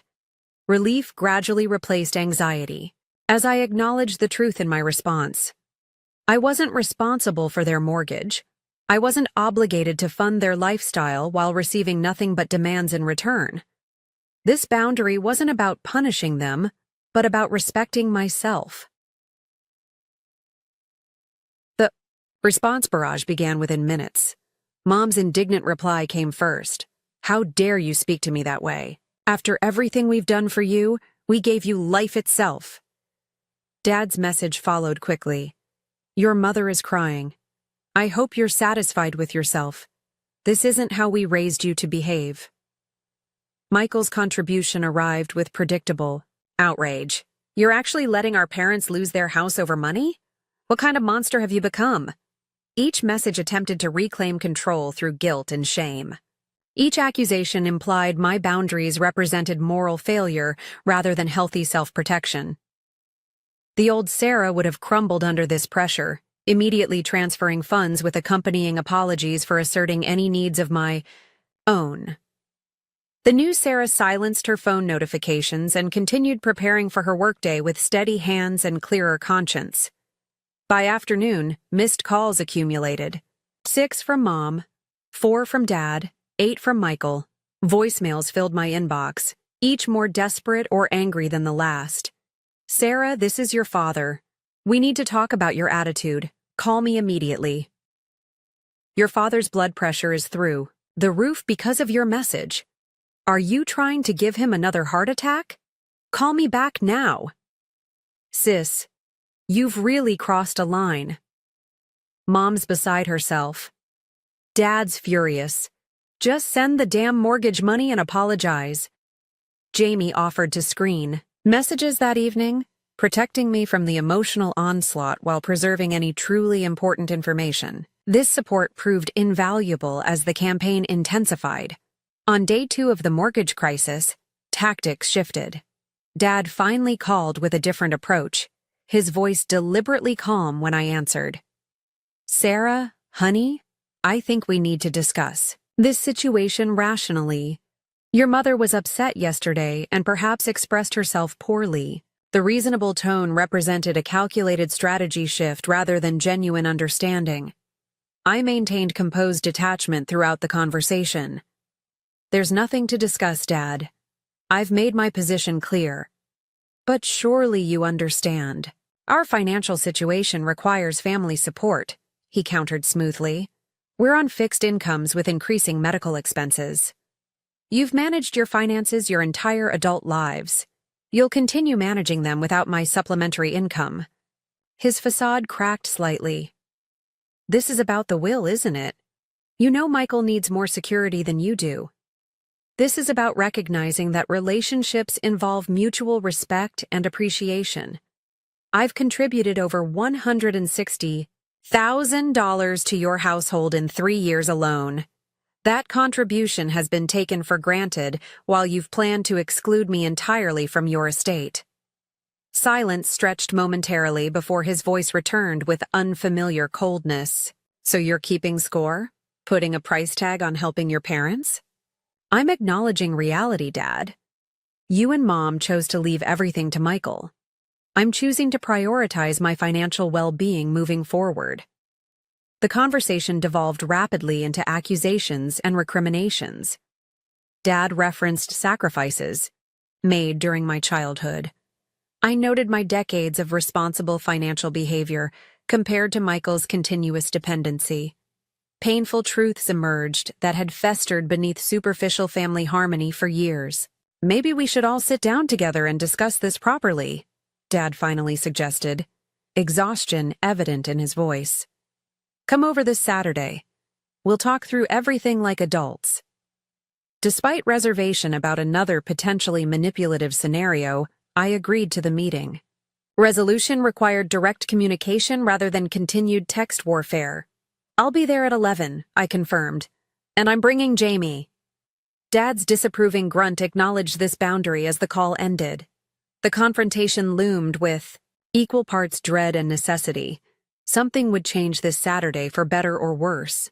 Relief gradually replaced anxiety, as I acknowledged the truth in my response. I wasn't responsible for their mortgage. I wasn't obligated to fund their lifestyle while receiving nothing but demands in return. This boundary wasn't about punishing them, but about respecting myself. The response barrage began within minutes. Mom's indignant reply came first. "How dare you speak to me that way? After everything we've done for you, we gave you life itself." Dad's message followed quickly. "Your mother is crying. I hope you're satisfied with yourself. This isn't how we raised you to behave." Michael's contribution arrived with predictable outrage. "You're actually letting our parents lose their house over money? What kind of monster have you become?" Each message attempted to reclaim control through guilt and shame. Each accusation implied my boundaries represented moral failure rather than healthy self-protection. The old Sarah would have crumbled under this pressure, immediately transferring funds with accompanying apologies for asserting any needs of my own. The new Sarah silenced her phone notifications and continued preparing for her workday with steady hands and clearer conscience. By afternoon, missed calls accumulated. 6 from Mom, 4 from Dad, 8 from Michael. Voicemails filled my inbox, each more desperate or angry than the last. "Sarah, this is your father. We need to talk about your attitude. Call me immediately. Your father's blood pressure is through the roof because of your message. Are you trying to give him another heart attack? Call me back now. Sis, you've really crossed a line." Mom's beside herself. Dad's furious. "Just send the damn mortgage money and apologize." Jamie offered to screen messages that evening, protecting me from the emotional onslaught while preserving any truly important information. This support proved invaluable as the campaign intensified. On day 2 of the mortgage crisis, tactics shifted. Dad finally called with a different approach, his voice deliberately calm when I answered. "Sarah, honey, I think we need to discuss this situation rationally. Your mother was upset yesterday and perhaps expressed herself poorly." The reasonable tone represented a calculated strategy shift rather than genuine understanding. I maintained composed detachment throughout the conversation. "There's nothing to discuss, Dad. I've made my position clear. But surely you understand. Our financial situation requires family support," he countered smoothly. "We're on fixed incomes with increasing medical expenses. You've managed your finances your entire adult lives. You'll continue managing them without my supplementary income." His facade cracked slightly. "This is about the will, isn't it? You know Michael needs more security than you do. This is about recognizing that relationships involve mutual respect and appreciation. I've contributed over $160,000 to your household in 3 years alone. That contribution has been taken for granted while you've planned to exclude me entirely from your estate." Silence stretched momentarily before his voice returned with unfamiliar coldness. "So you're keeping score? Putting a price tag on helping your parents?" "I'm acknowledging reality, Dad. You and Mom chose to leave everything to Michael. I'm choosing to prioritize my financial well-being moving forward." The conversation devolved rapidly into accusations and recriminations. Dad referenced sacrifices made during my childhood. I noted my decades of responsible financial behavior compared to Michael's continuous dependency. Painful truths emerged that had festered beneath superficial family harmony for years. "Maybe we should all sit down together and discuss this properly," Dad finally suggested, exhaustion evident in his voice. "Come over this Saturday. We'll talk through everything like adults." Despite reservation about another potentially manipulative scenario, I agreed to the meeting. Resolution required direct communication rather than continued text warfare. "I'll be there at 11, I confirmed. "And I'm bringing Jamie." Dad's disapproving grunt acknowledged this boundary as the call ended. The confrontation loomed with equal parts dread and necessity. Something would change this Saturday for better or worse.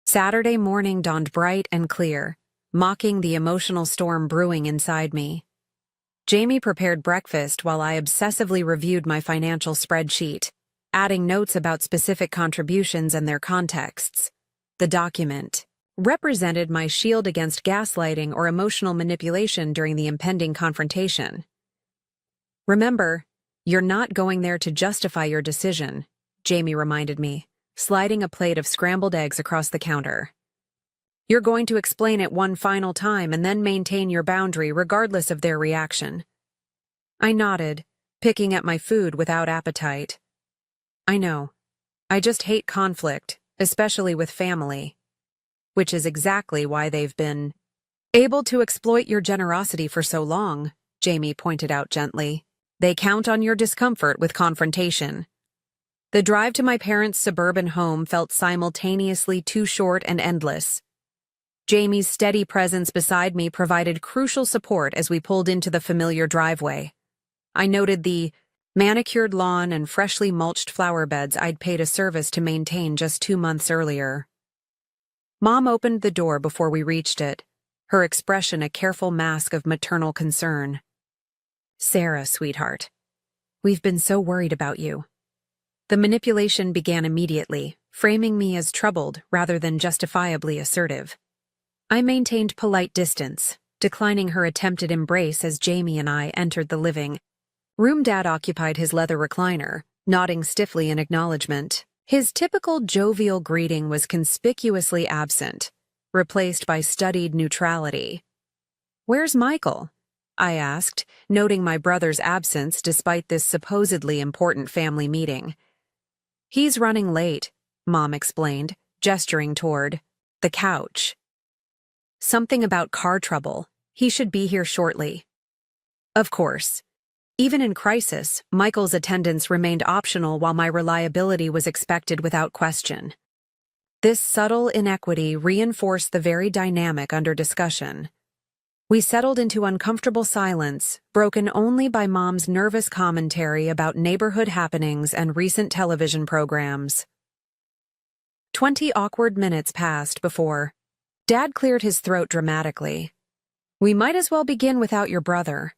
Saturday morning dawned bright and clear, mocking the emotional storm brewing inside me. Jamie prepared breakfast while I obsessively reviewed my financial spreadsheet, adding notes about specific contributions and their contexts. The document represented my shield against gaslighting or emotional manipulation during the impending confrontation. "Remember, you're not going there to justify your decision," Jamie reminded me, sliding a plate of scrambled eggs across the counter. "You're going to explain it one final time and then maintain your boundary regardless of their reaction." I nodded, picking at my food without appetite. "I know. I just hate conflict, especially with family. Which is exactly why they've been able to exploit your generosity for so long," Jamie pointed out gently. "They count on your discomfort with confrontation." The drive to my parents' suburban home felt simultaneously too short and endless. Jamie's steady presence beside me provided crucial support as we pulled into the familiar driveway. I noted the manicured lawn and freshly mulched flower beds I'd paid a service to maintain just 2 months earlier. Mom opened the door before we reached it, her expression a careful mask of maternal concern. "Sarah, sweetheart, we've been so worried about you." The manipulation began immediately, framing me as troubled rather than justifiably assertive. I maintained polite distance, declining her attempted embrace as Jamie and I entered the living room. Dad occupied his leather recliner, nodding stiffly in acknowledgement. His typical jovial greeting was conspicuously absent, replaced by studied neutrality. "Where's Michael?" I asked, noting my brother's absence despite this supposedly important family meeting. "He's running late," Mom explained, gesturing toward the couch. "Something about car trouble. He should be here shortly." Of course. Even in crisis, Michael's attendance remained optional while my reliability was expected without question. This subtle inequity reinforced the very dynamic under discussion. We settled into uncomfortable silence, broken only by Mom's nervous commentary about neighborhood happenings and recent television programs. 20 awkward minutes passed before Dad cleared his throat dramatically. "We might as well begin without your brother.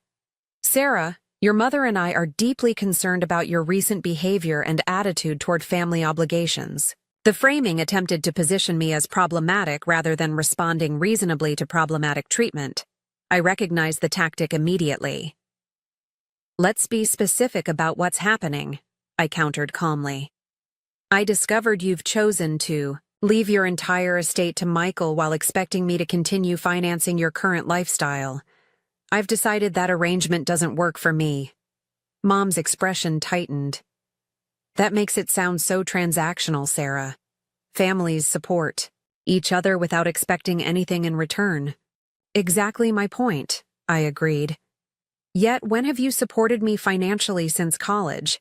Sarah, your mother and I are deeply concerned about your recent behavior and attitude toward family obligations." The framing attempted to position me as problematic rather than responding reasonably to problematic treatment. I recognized the tactic immediately. "Let's be specific about what's happening," I countered calmly. "I discovered you've chosen to leave your entire estate to Michael while expecting me to continue financing your current lifestyle. I've decided that arrangement doesn't work for me." Mom's expression tightened. "That makes it sound so transactional, Sarah. Families support each other without expecting anything in return." "Exactly my point," I agreed. "Yet when have you supported me financially since college?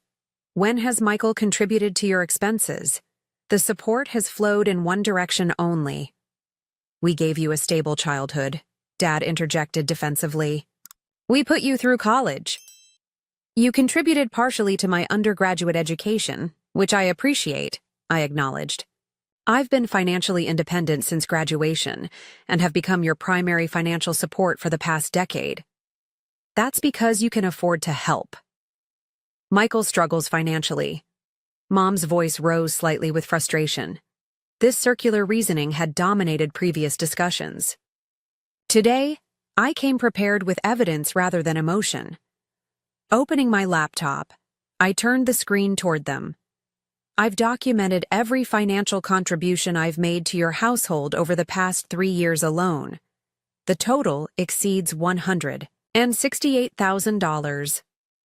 When has Michael contributed to your expenses? The support has flowed in one direction only." "We gave you a stable childhood," Dad interjected defensively. "We put you through college. You contributed partially to my undergraduate education, which I appreciate," I acknowledged. "I've been financially independent since graduation and have become your primary financial support for the past decade. That's because you can afford to help. Michael struggles financially." Mom's voice rose slightly with frustration. This circular reasoning had dominated previous discussions. Today, I came prepared with evidence rather than emotion. Opening my laptop, I turned the screen toward them. "I've documented every financial contribution I've made to your household over the past 3 years alone. The total exceeds $168,000.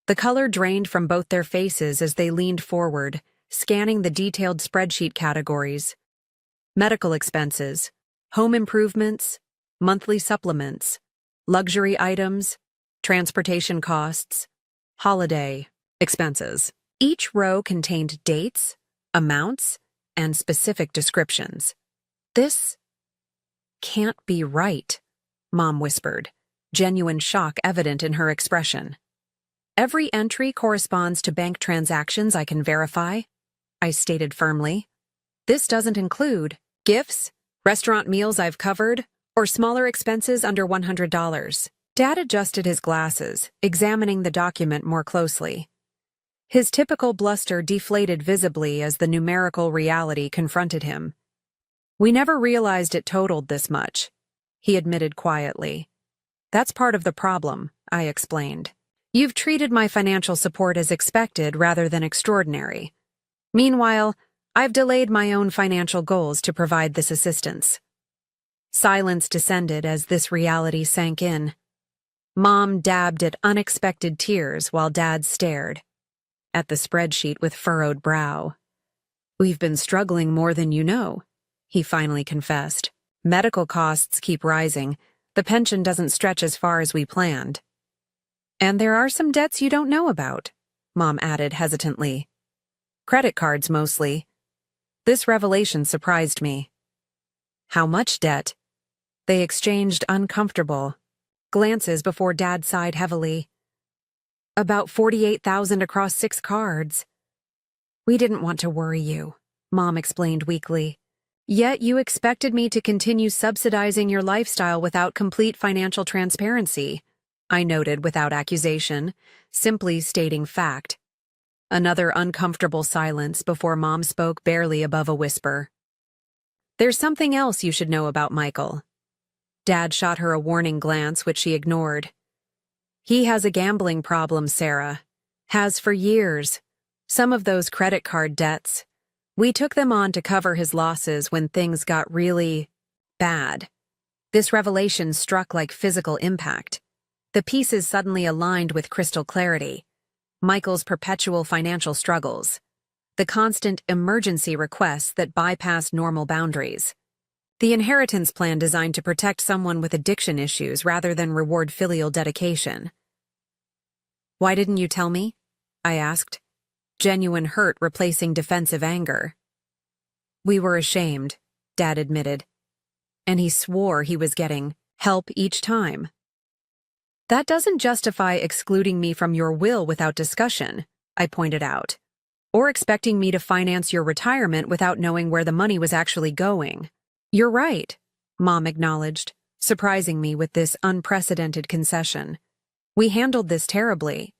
The color drained from both their faces as they leaned forward, scanning the detailed spreadsheet categories. Medical expenses, home improvements, monthly supplements, luxury items, transportation costs, holiday expenses. Each row contained dates, amounts, and specific descriptions. "This can't be right," Mom whispered, genuine shock evident in her expression. "Every entry corresponds to bank transactions I can verify," I stated firmly. "This doesn't include gifts, restaurant meals I've covered, or smaller expenses under $100. Dad adjusted his glasses, examining the document more closely. His typical bluster deflated visibly as the numerical reality confronted him. We never realized it totaled this much, he admitted quietly. That's part of the problem, I explained. You've treated my financial support as expected rather than extraordinary. Meanwhile, I've delayed my own financial goals to provide this assistance. Silence descended as this reality sank in. Mom dabbed at unexpected tears while Dad stared at the spreadsheet with furrowed brow. We've been struggling more than you know, he finally confessed. Medical costs keep rising. The pension doesn't stretch as far as we planned. And there are some debts you don't know about, Mom added hesitantly. Credit cards mostly. This revelation surprised me. How much debt? They exchanged uncomfortable glances before Dad sighed heavily. About $48,000 across 6 cards. We didn't want to worry you, Mom explained weakly. Yet you expected me to continue subsidizing your lifestyle without complete financial transparency, I noted without accusation, simply stating fact. Another uncomfortable silence before Mom spoke barely above a whisper. There's something else you should know about Michael. Dad shot her a warning glance, which she ignored. He has a gambling problem, Sarah. Has for years. Some of those credit card debts. We took them on to cover his losses when things got really bad. This revelation struck like physical impact. The pieces suddenly aligned with crystal clarity. Michael's perpetual financial struggles. The constant emergency requests that bypassed normal boundaries. The inheritance plan designed to protect someone with addiction issues rather than reward filial dedication. Why didn't you tell me? I asked. Genuine hurt replacing defensive anger. We were ashamed, Dad admitted. And he swore he was getting help each time. That doesn't justify excluding me from your will without discussion, I pointed out. Or expecting me to finance your retirement without knowing where the money was actually going. You're right, Mom acknowledged, surprising me with this unprecedented concession. We handled this terribly.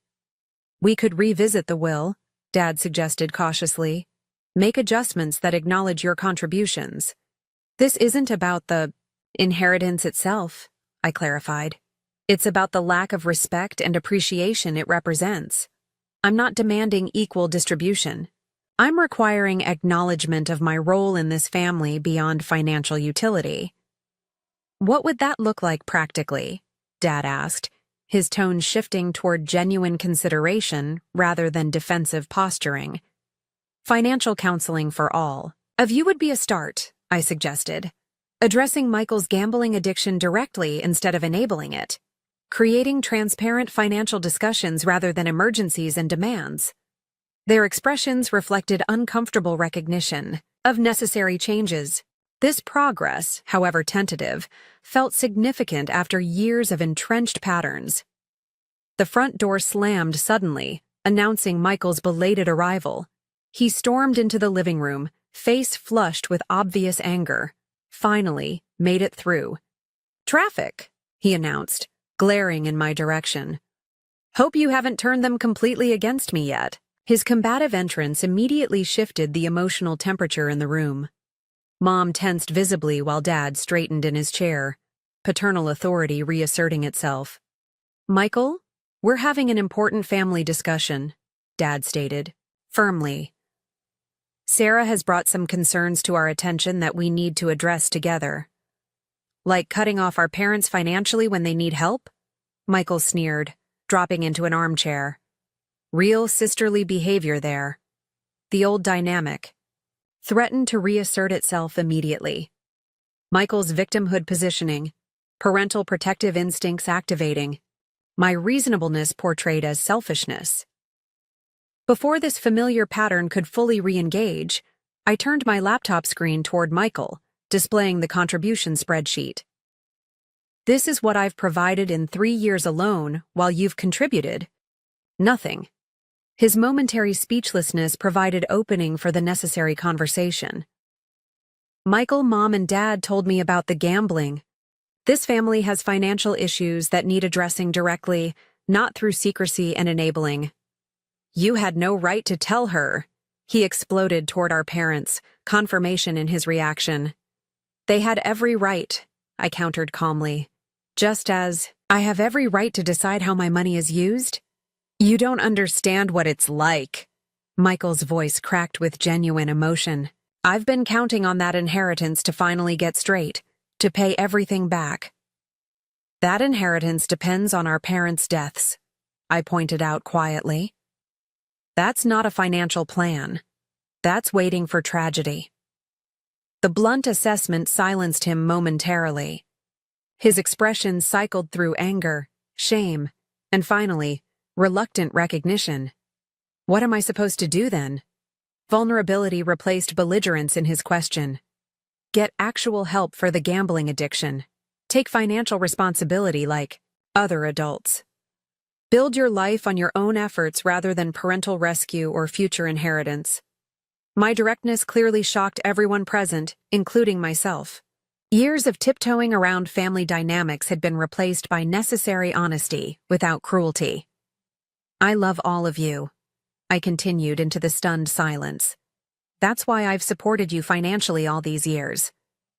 We could revisit the will, Dad suggested cautiously. Make adjustments that acknowledge your contributions. This isn't about the inheritance itself, I clarified. It's about the lack of respect and appreciation it represents. I'm not demanding equal distribution. I'm requiring acknowledgement of my role in this family beyond financial utility. What would that look like practically? Dad asked, his tone shifting toward genuine consideration rather than defensive posturing. Financial counseling for all. A view would be a start, I suggested. Addressing Michael's gambling addiction directly instead of enabling it. Creating transparent financial discussions rather than emergencies and demands. Their expressions reflected uncomfortable recognition of necessary changes. This progress, however tentative, felt significant after years of entrenched patterns. The front door slammed suddenly, announcing Michael's belated arrival. He stormed into the living room, face flushed with obvious anger. Finally, made it through. Traffic, he announced, glaring in my direction. Hope you haven't turned them completely against me yet. His combative entrance immediately shifted the emotional temperature in the room. Mom tensed visibly while Dad straightened in his chair, paternal authority reasserting itself. Michael, we're having an important family discussion, Dad stated, firmly. Sarah has brought some concerns to our attention that we need to address together. Like cutting off our parents financially when they need help? Michael sneered, dropping into an armchair. Real sisterly behavior there. The old dynamic. Threatened to reassert itself immediately. Michael's victimhood positioning, parental protective instincts activating, my reasonableness portrayed as selfishness. Before this familiar pattern could fully re-engage, I turned my laptop screen toward Michael, displaying the contribution spreadsheet. This is what I've provided in 3 years alone, while you've contributed. Nothing. His momentary speechlessness provided opening for the necessary conversation. Michael, Mom, and Dad told me about the gambling. This family has financial issues that need addressing directly, not through secrecy and enabling. You had no right to tell her, he exploded toward our parents, confirmation in his reaction. They had every right, I countered calmly. Just as I have every right to decide how my money is used? You don't understand what it's like. Michael's voice cracked with genuine emotion. I've been counting on that inheritance to finally get straight, to pay everything back. That inheritance depends on our parents' deaths, I pointed out quietly. That's not a financial plan. That's waiting for tragedy. The blunt assessment silenced him momentarily. His expression cycled through anger, shame, and finally, reluctant recognition. What am I supposed to do then? Vulnerability replaced belligerence in his question. Get actual help for the gambling addiction. Take financial responsibility like other adults. Build your life on your own efforts rather than parental rescue or future inheritance. My directness clearly shocked everyone present, including myself. Years of tiptoeing around family dynamics had been replaced by necessary honesty without cruelty. I love all of you, I continued into the stunned silence. That's why I've supported you financially all these years.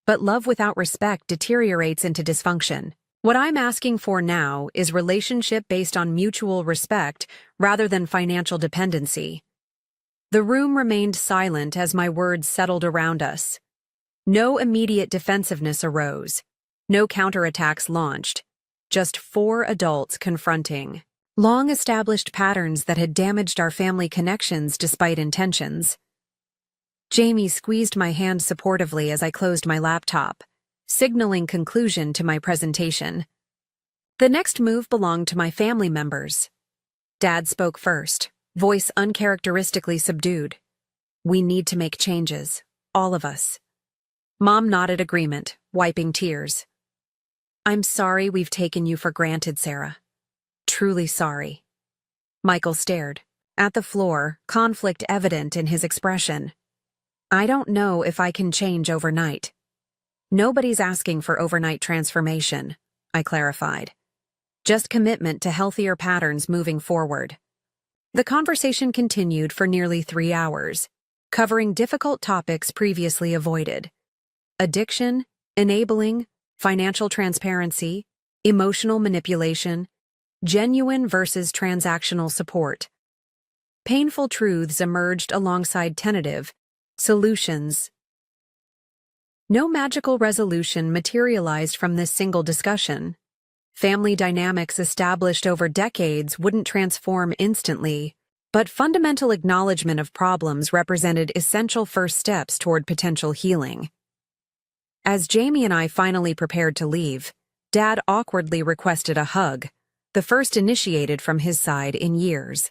But love without respect deteriorates into dysfunction. What I'm asking for now is relationship based on mutual respect rather than financial dependency. The room remained silent as my words settled around us. No immediate defensiveness arose. No counterattacks launched. Just 4 adults confronting long-established patterns that had damaged our family connections despite intentions. Jamie squeezed my hand supportively as I closed my laptop, signaling conclusion to my presentation. The next move belonged to my family members. Dad spoke first, voice uncharacteristically subdued. We need to make changes, all of us. Mom nodded agreement, wiping tears. I'm sorry we've taken you for granted, Sarah. Truly sorry. Michael stared. At the floor, conflict evident in his expression. I don't know if I can change overnight. Nobody's asking for overnight transformation, I clarified. Just commitment to healthier patterns moving forward. The conversation continued for nearly 3 hours, covering difficult topics previously avoided. Addiction, enabling, financial transparency, emotional manipulation, genuine versus transactional support. Painful truths emerged alongside tentative solutions. No magical resolution materialized from this single discussion. Family dynamics established over decades wouldn't transform instantly, but fundamental acknowledgement of problems represented essential first steps toward potential healing. As Jamie and I finally prepared to leave, Dad awkwardly requested a hug, the first initiated from his side in years.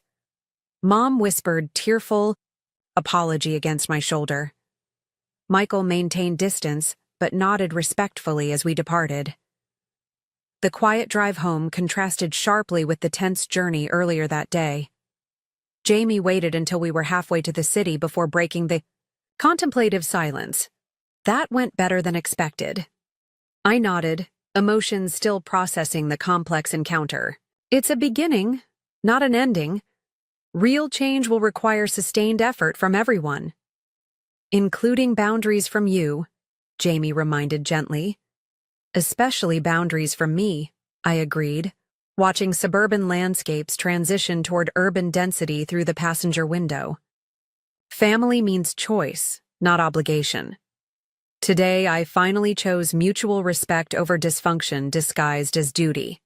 Mom whispered tearful apology against my shoulder. Michael maintained distance, but nodded respectfully as we departed. The quiet drive home contrasted sharply with the tense journey earlier that day. Jamie waited until we were halfway to the city before breaking the contemplative silence. That went better than expected. I nodded, emotions still processing the complex encounter. It's a beginning, not an ending. Real change will require sustained effort from everyone. Including boundaries from you, Jamie reminded gently. Especially boundaries from me, I agreed, watching suburban landscapes transition toward urban density through the passenger window. Family means choice, not obligation. Today, I finally chose mutual respect over dysfunction disguised as duty.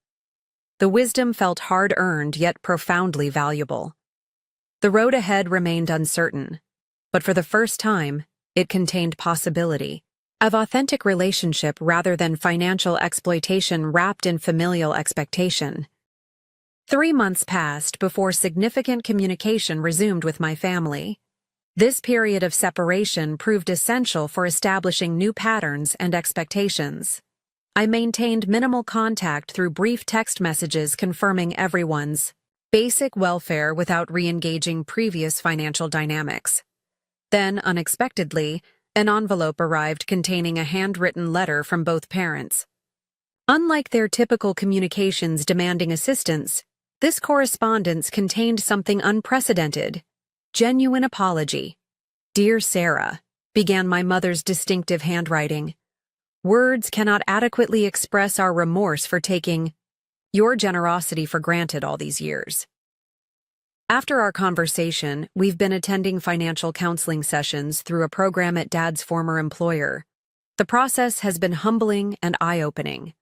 The wisdom felt hard-earned yet profoundly valuable. The road ahead remained uncertain, but for the first time, it contained possibility of authentic relationship rather than financial exploitation wrapped in familial expectation. 3 months passed before significant communication resumed with my family. This period of separation proved essential for establishing new patterns and expectations. I maintained minimal contact through brief text messages confirming everyone's basic welfare without re-engaging previous financial dynamics. Then, unexpectedly, an envelope arrived containing a handwritten letter from both parents. Unlike their typical communications demanding assistance, this correspondence contained something unprecedented. Genuine apology. Dear Sarah, began my mother's distinctive handwriting. Words cannot adequately express our remorse for taking your generosity for granted all these years. After our conversation, we've been attending financial counseling sessions through a program at Dad's former employer. The process has been humbling and eye-opening.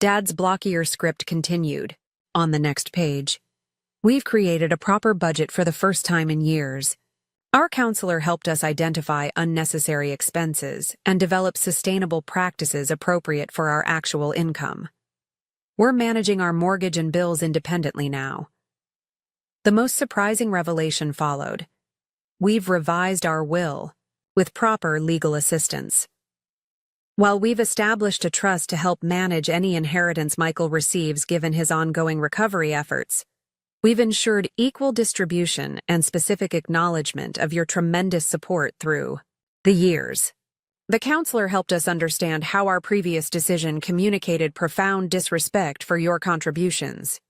Dad's blockier script continued. On the next page, we've created a proper budget for the first time in years. Our counselor helped us identify unnecessary expenses and develop sustainable practices appropriate for our actual income. We're managing our mortgage and bills independently now. The most surprising revelation followed. We've revised our will, with proper legal assistance. While we've established a trust to help manage any inheritance Michael receives given his ongoing recovery efforts, we've ensured equal distribution and specific acknowledgement of your tremendous support through the years. The counselor helped us understand how our previous decision communicated profound disrespect for your contributions.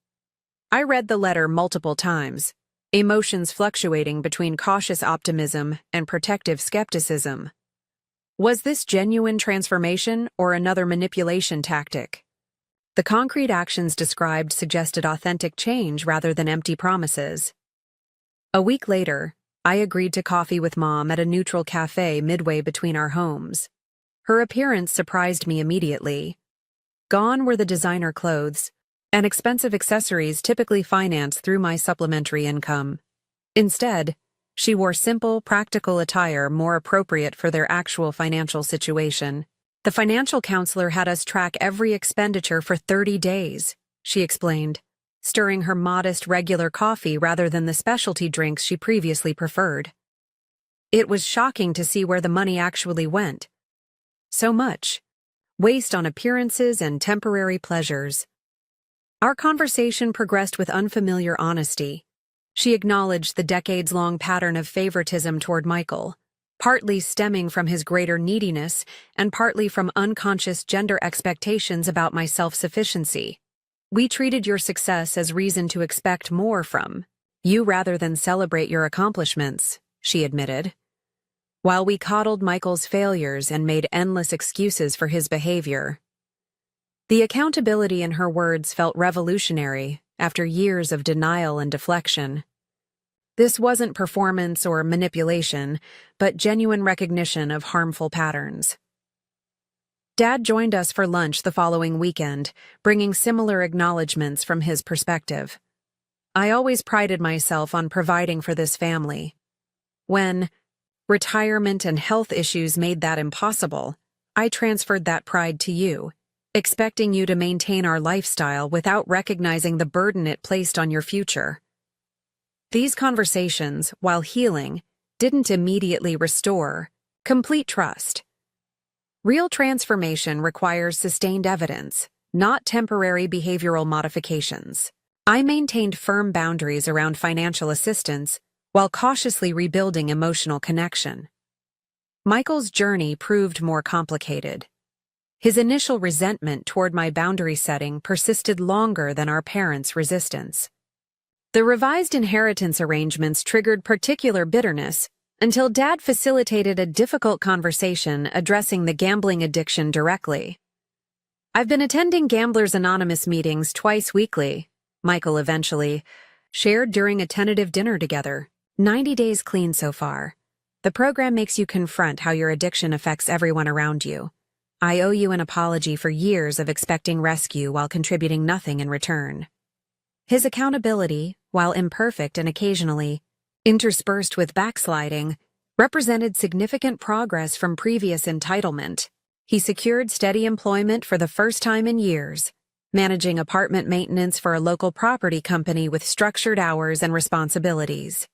I read the letter multiple times, emotions fluctuating between cautious optimism and protective skepticism. Was this genuine transformation or another manipulation tactic? The concrete actions described suggested authentic change rather than empty promises. A week later, I agreed to coffee with Mom at a neutral cafe midway between our homes. Her appearance surprised me immediately. Gone were the designer clothes and expensive accessories typically financed through my supplementary income. Instead, she wore simple, practical attire more appropriate for their actual financial situation. The financial counselor had us track every expenditure for 30 days, she explained, stirring her modest regular coffee rather than the specialty drinks she previously preferred. It was shocking to see where the money actually went. So much. Waste on appearances and temporary pleasures. Our conversation progressed with unfamiliar honesty. She acknowledged the decades-long pattern of favoritism toward Michael, partly stemming from his greater neediness and partly from unconscious gender expectations about my self-sufficiency. We treated your success as reason to expect more from you rather than celebrate your accomplishments, she admitted. While we coddled Michael's failures and made endless excuses for his behavior, the accountability in her words felt revolutionary after years of denial and deflection. This wasn't performance or manipulation, but genuine recognition of harmful patterns. Dad joined us for lunch the following weekend, bringing similar acknowledgments from his perspective. I always prided myself on providing for this family. When retirement and health issues made that impossible, I transferred that pride to you, expecting you to maintain our lifestyle without recognizing the burden it placed on your future. These conversations, while healing, didn't immediately restore complete trust. Real transformation requires sustained evidence, not temporary behavioral modifications. I maintained firm boundaries around financial assistance while cautiously rebuilding emotional connection. Michael's journey proved more complicated. His initial resentment toward my boundary setting persisted longer than our parents' resistance. The revised inheritance arrangements triggered particular bitterness until Dad facilitated a difficult conversation addressing the gambling addiction directly. I've been attending Gamblers Anonymous meetings twice weekly, Michael eventually shared during a tentative dinner together. 90 days clean so far. The program makes you confront how your addiction affects everyone around you. I owe you an apology for years of expecting rescue while contributing nothing in return. His accountability, while imperfect and occasionally interspersed with backsliding, represented significant progress from previous entitlement. He secured steady employment for the first time in years, managing apartment maintenance for a local property company with structured hours and responsibilities.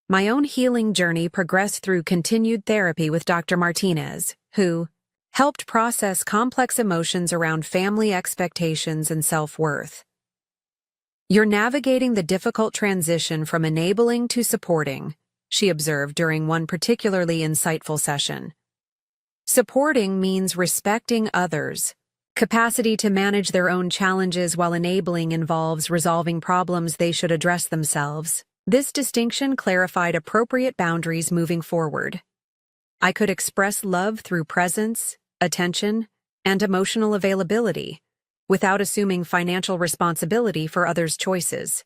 My own healing journey progressed through continued therapy with Dr. Martinez, who helped process complex emotions around family expectations and self-worth. You're navigating the difficult transition from enabling to supporting, she observed during one particularly insightful session. Supporting means respecting others. Capacity to manage their own challenges while enabling involves resolving problems they should address themselves. This distinction clarified appropriate boundaries moving forward. I could express love through presence, attention, and emotional availability, without assuming financial responsibility for others' choices.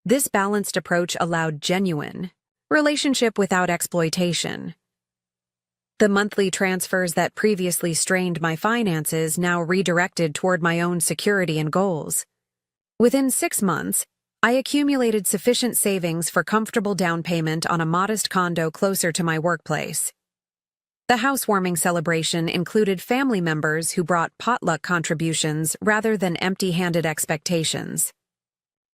This balanced approach allowed genuine relationship without exploitation. The monthly transfers that previously strained my finances now redirected toward my own security and goals. Within 6 months, I accumulated sufficient savings for comfortable down payment on a modest condo closer to my workplace. The housewarming celebration included family members who brought potluck contributions rather than empty-handed expectations.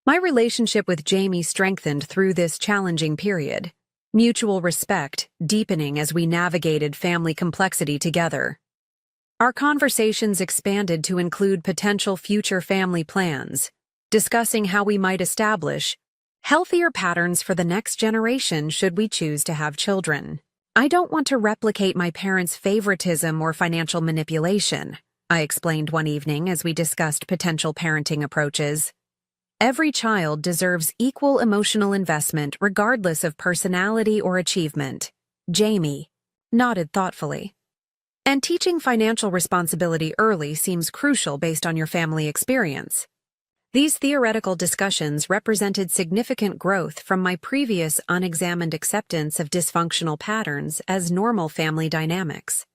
My relationship with Jamie strengthened through this challenging period, mutual respect deepening as we navigated family complexity together. Our conversations expanded to include potential future family plans, discussing how we might establish healthier patterns for the next generation should we choose to have children. I don't want to replicate my parents' favoritism or financial manipulation, I explained one evening as we discussed potential parenting approaches. Every child deserves equal emotional investment regardless of personality or achievement. Jamie nodded thoughtfully. And teaching financial responsibility early seems crucial based on your family experience. These theoretical discussions represented significant growth from my previous unexamined acceptance of dysfunctional patterns as normal family dynamics.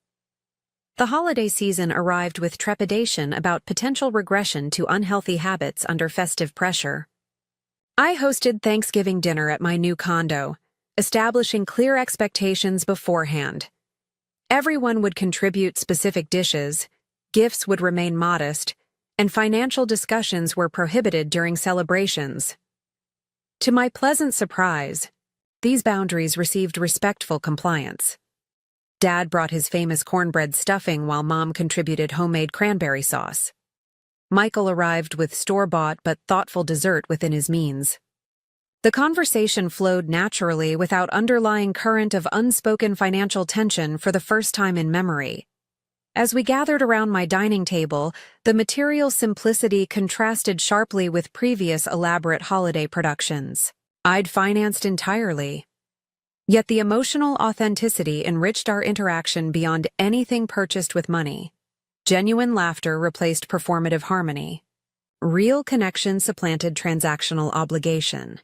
The holiday season arrived with trepidation about potential regression to unhealthy habits under festive pressure. I hosted Thanksgiving dinner at my new condo, establishing clear expectations beforehand. Everyone would contribute specific dishes, gifts would remain modest, and financial discussions were prohibited during celebrations. To my pleasant surprise, these boundaries received respectful compliance. Dad brought his famous cornbread stuffing while Mom contributed homemade cranberry sauce. Michael arrived with store-bought but thoughtful dessert within his means. The conversation flowed naturally without underlying current of unspoken financial tension for the first time in memory. As we gathered around my dining table, the material simplicity contrasted sharply with previous elaborate holiday productions. I'd financed entirely. Yet the emotional authenticity enriched our interaction beyond anything purchased with money. Genuine laughter replaced performative harmony. Real connection supplanted transactional obligation.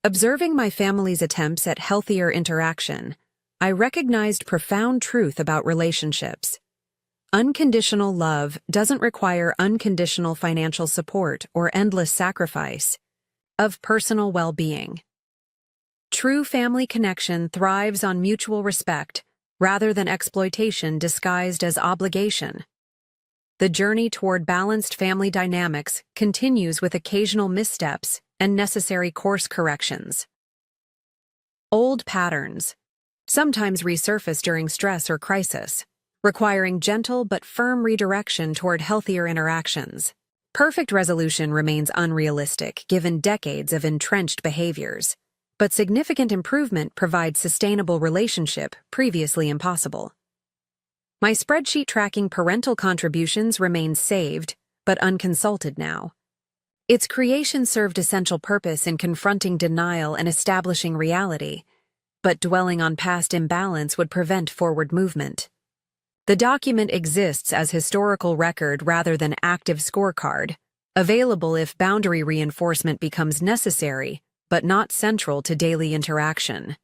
Observing my family's attempts at healthier interaction, I recognized profound truth about relationships. Unconditional love doesn't require unconditional financial support or endless sacrifice of personal well-being. True family connection thrives on mutual respect rather than exploitation disguised as obligation. The journey toward balanced family dynamics continues with occasional missteps and necessary course corrections. Old patterns sometimes resurface during stress or crisis, requiring gentle but firm redirection toward healthier interactions. Perfect resolution remains unrealistic given decades of entrenched behaviors, but significant improvement provides sustainable relationship previously impossible. My spreadsheet tracking parental contributions remains saved, but unconsulted now. Its creation served essential purpose in confronting denial and establishing reality, but dwelling on past imbalance would prevent forward movement. The document exists as historical record rather than active scorecard, available if boundary reinforcement becomes necessary, but not central to daily interaction.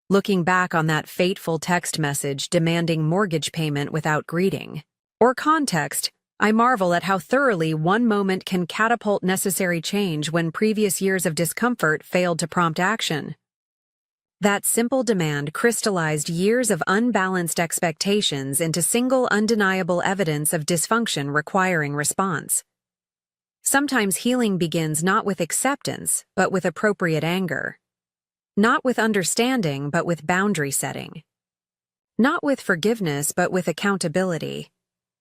Looking back on that fateful text message demanding mortgage payment without greeting or context, I marvel at how thoroughly one moment can catapult necessary change when previous years of discomfort failed to prompt action. That simple demand crystallized years of unbalanced expectations into single undeniable evidence of dysfunction requiring response. Sometimes healing begins not with acceptance, but with appropriate anger. Not with understanding, but with boundary setting. Not with forgiveness, but with accountability.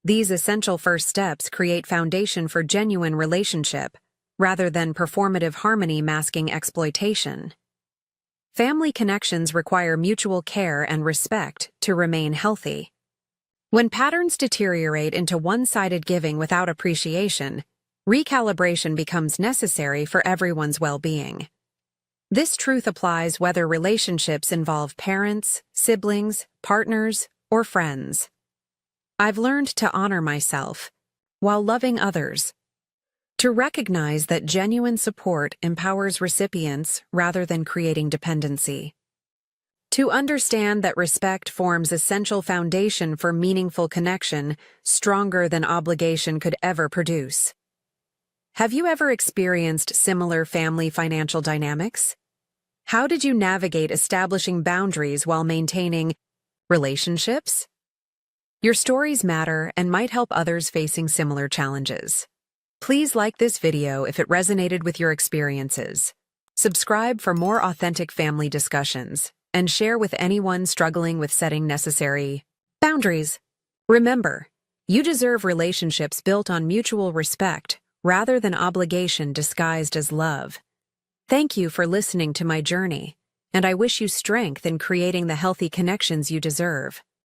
These essential first steps create foundation for genuine relationship, rather than performative harmony masking exploitation. Family connections require mutual care and respect to remain healthy. When patterns deteriorate into one-sided giving without appreciation, recalibration becomes necessary for everyone's well-being. This truth applies whether relationships involve parents, siblings, partners, or friends. I've learned to honor myself while loving others, to recognize that genuine support empowers recipients rather than creating dependency, to understand that respect forms essential foundation for meaningful connection, stronger than obligation could ever produce. Have you ever experienced similar family financial dynamics? How did you navigate establishing boundaries while maintaining relationships? Your stories matter and might help others facing similar challenges. Please like this video if it resonated with your experiences. Subscribe for more authentic family discussions, and share with anyone struggling with setting necessary boundaries. Remember, you deserve relationships built on mutual respect rather than obligation disguised as love. Thank you for listening to my journey, and I wish you strength in creating the healthy connections you deserve.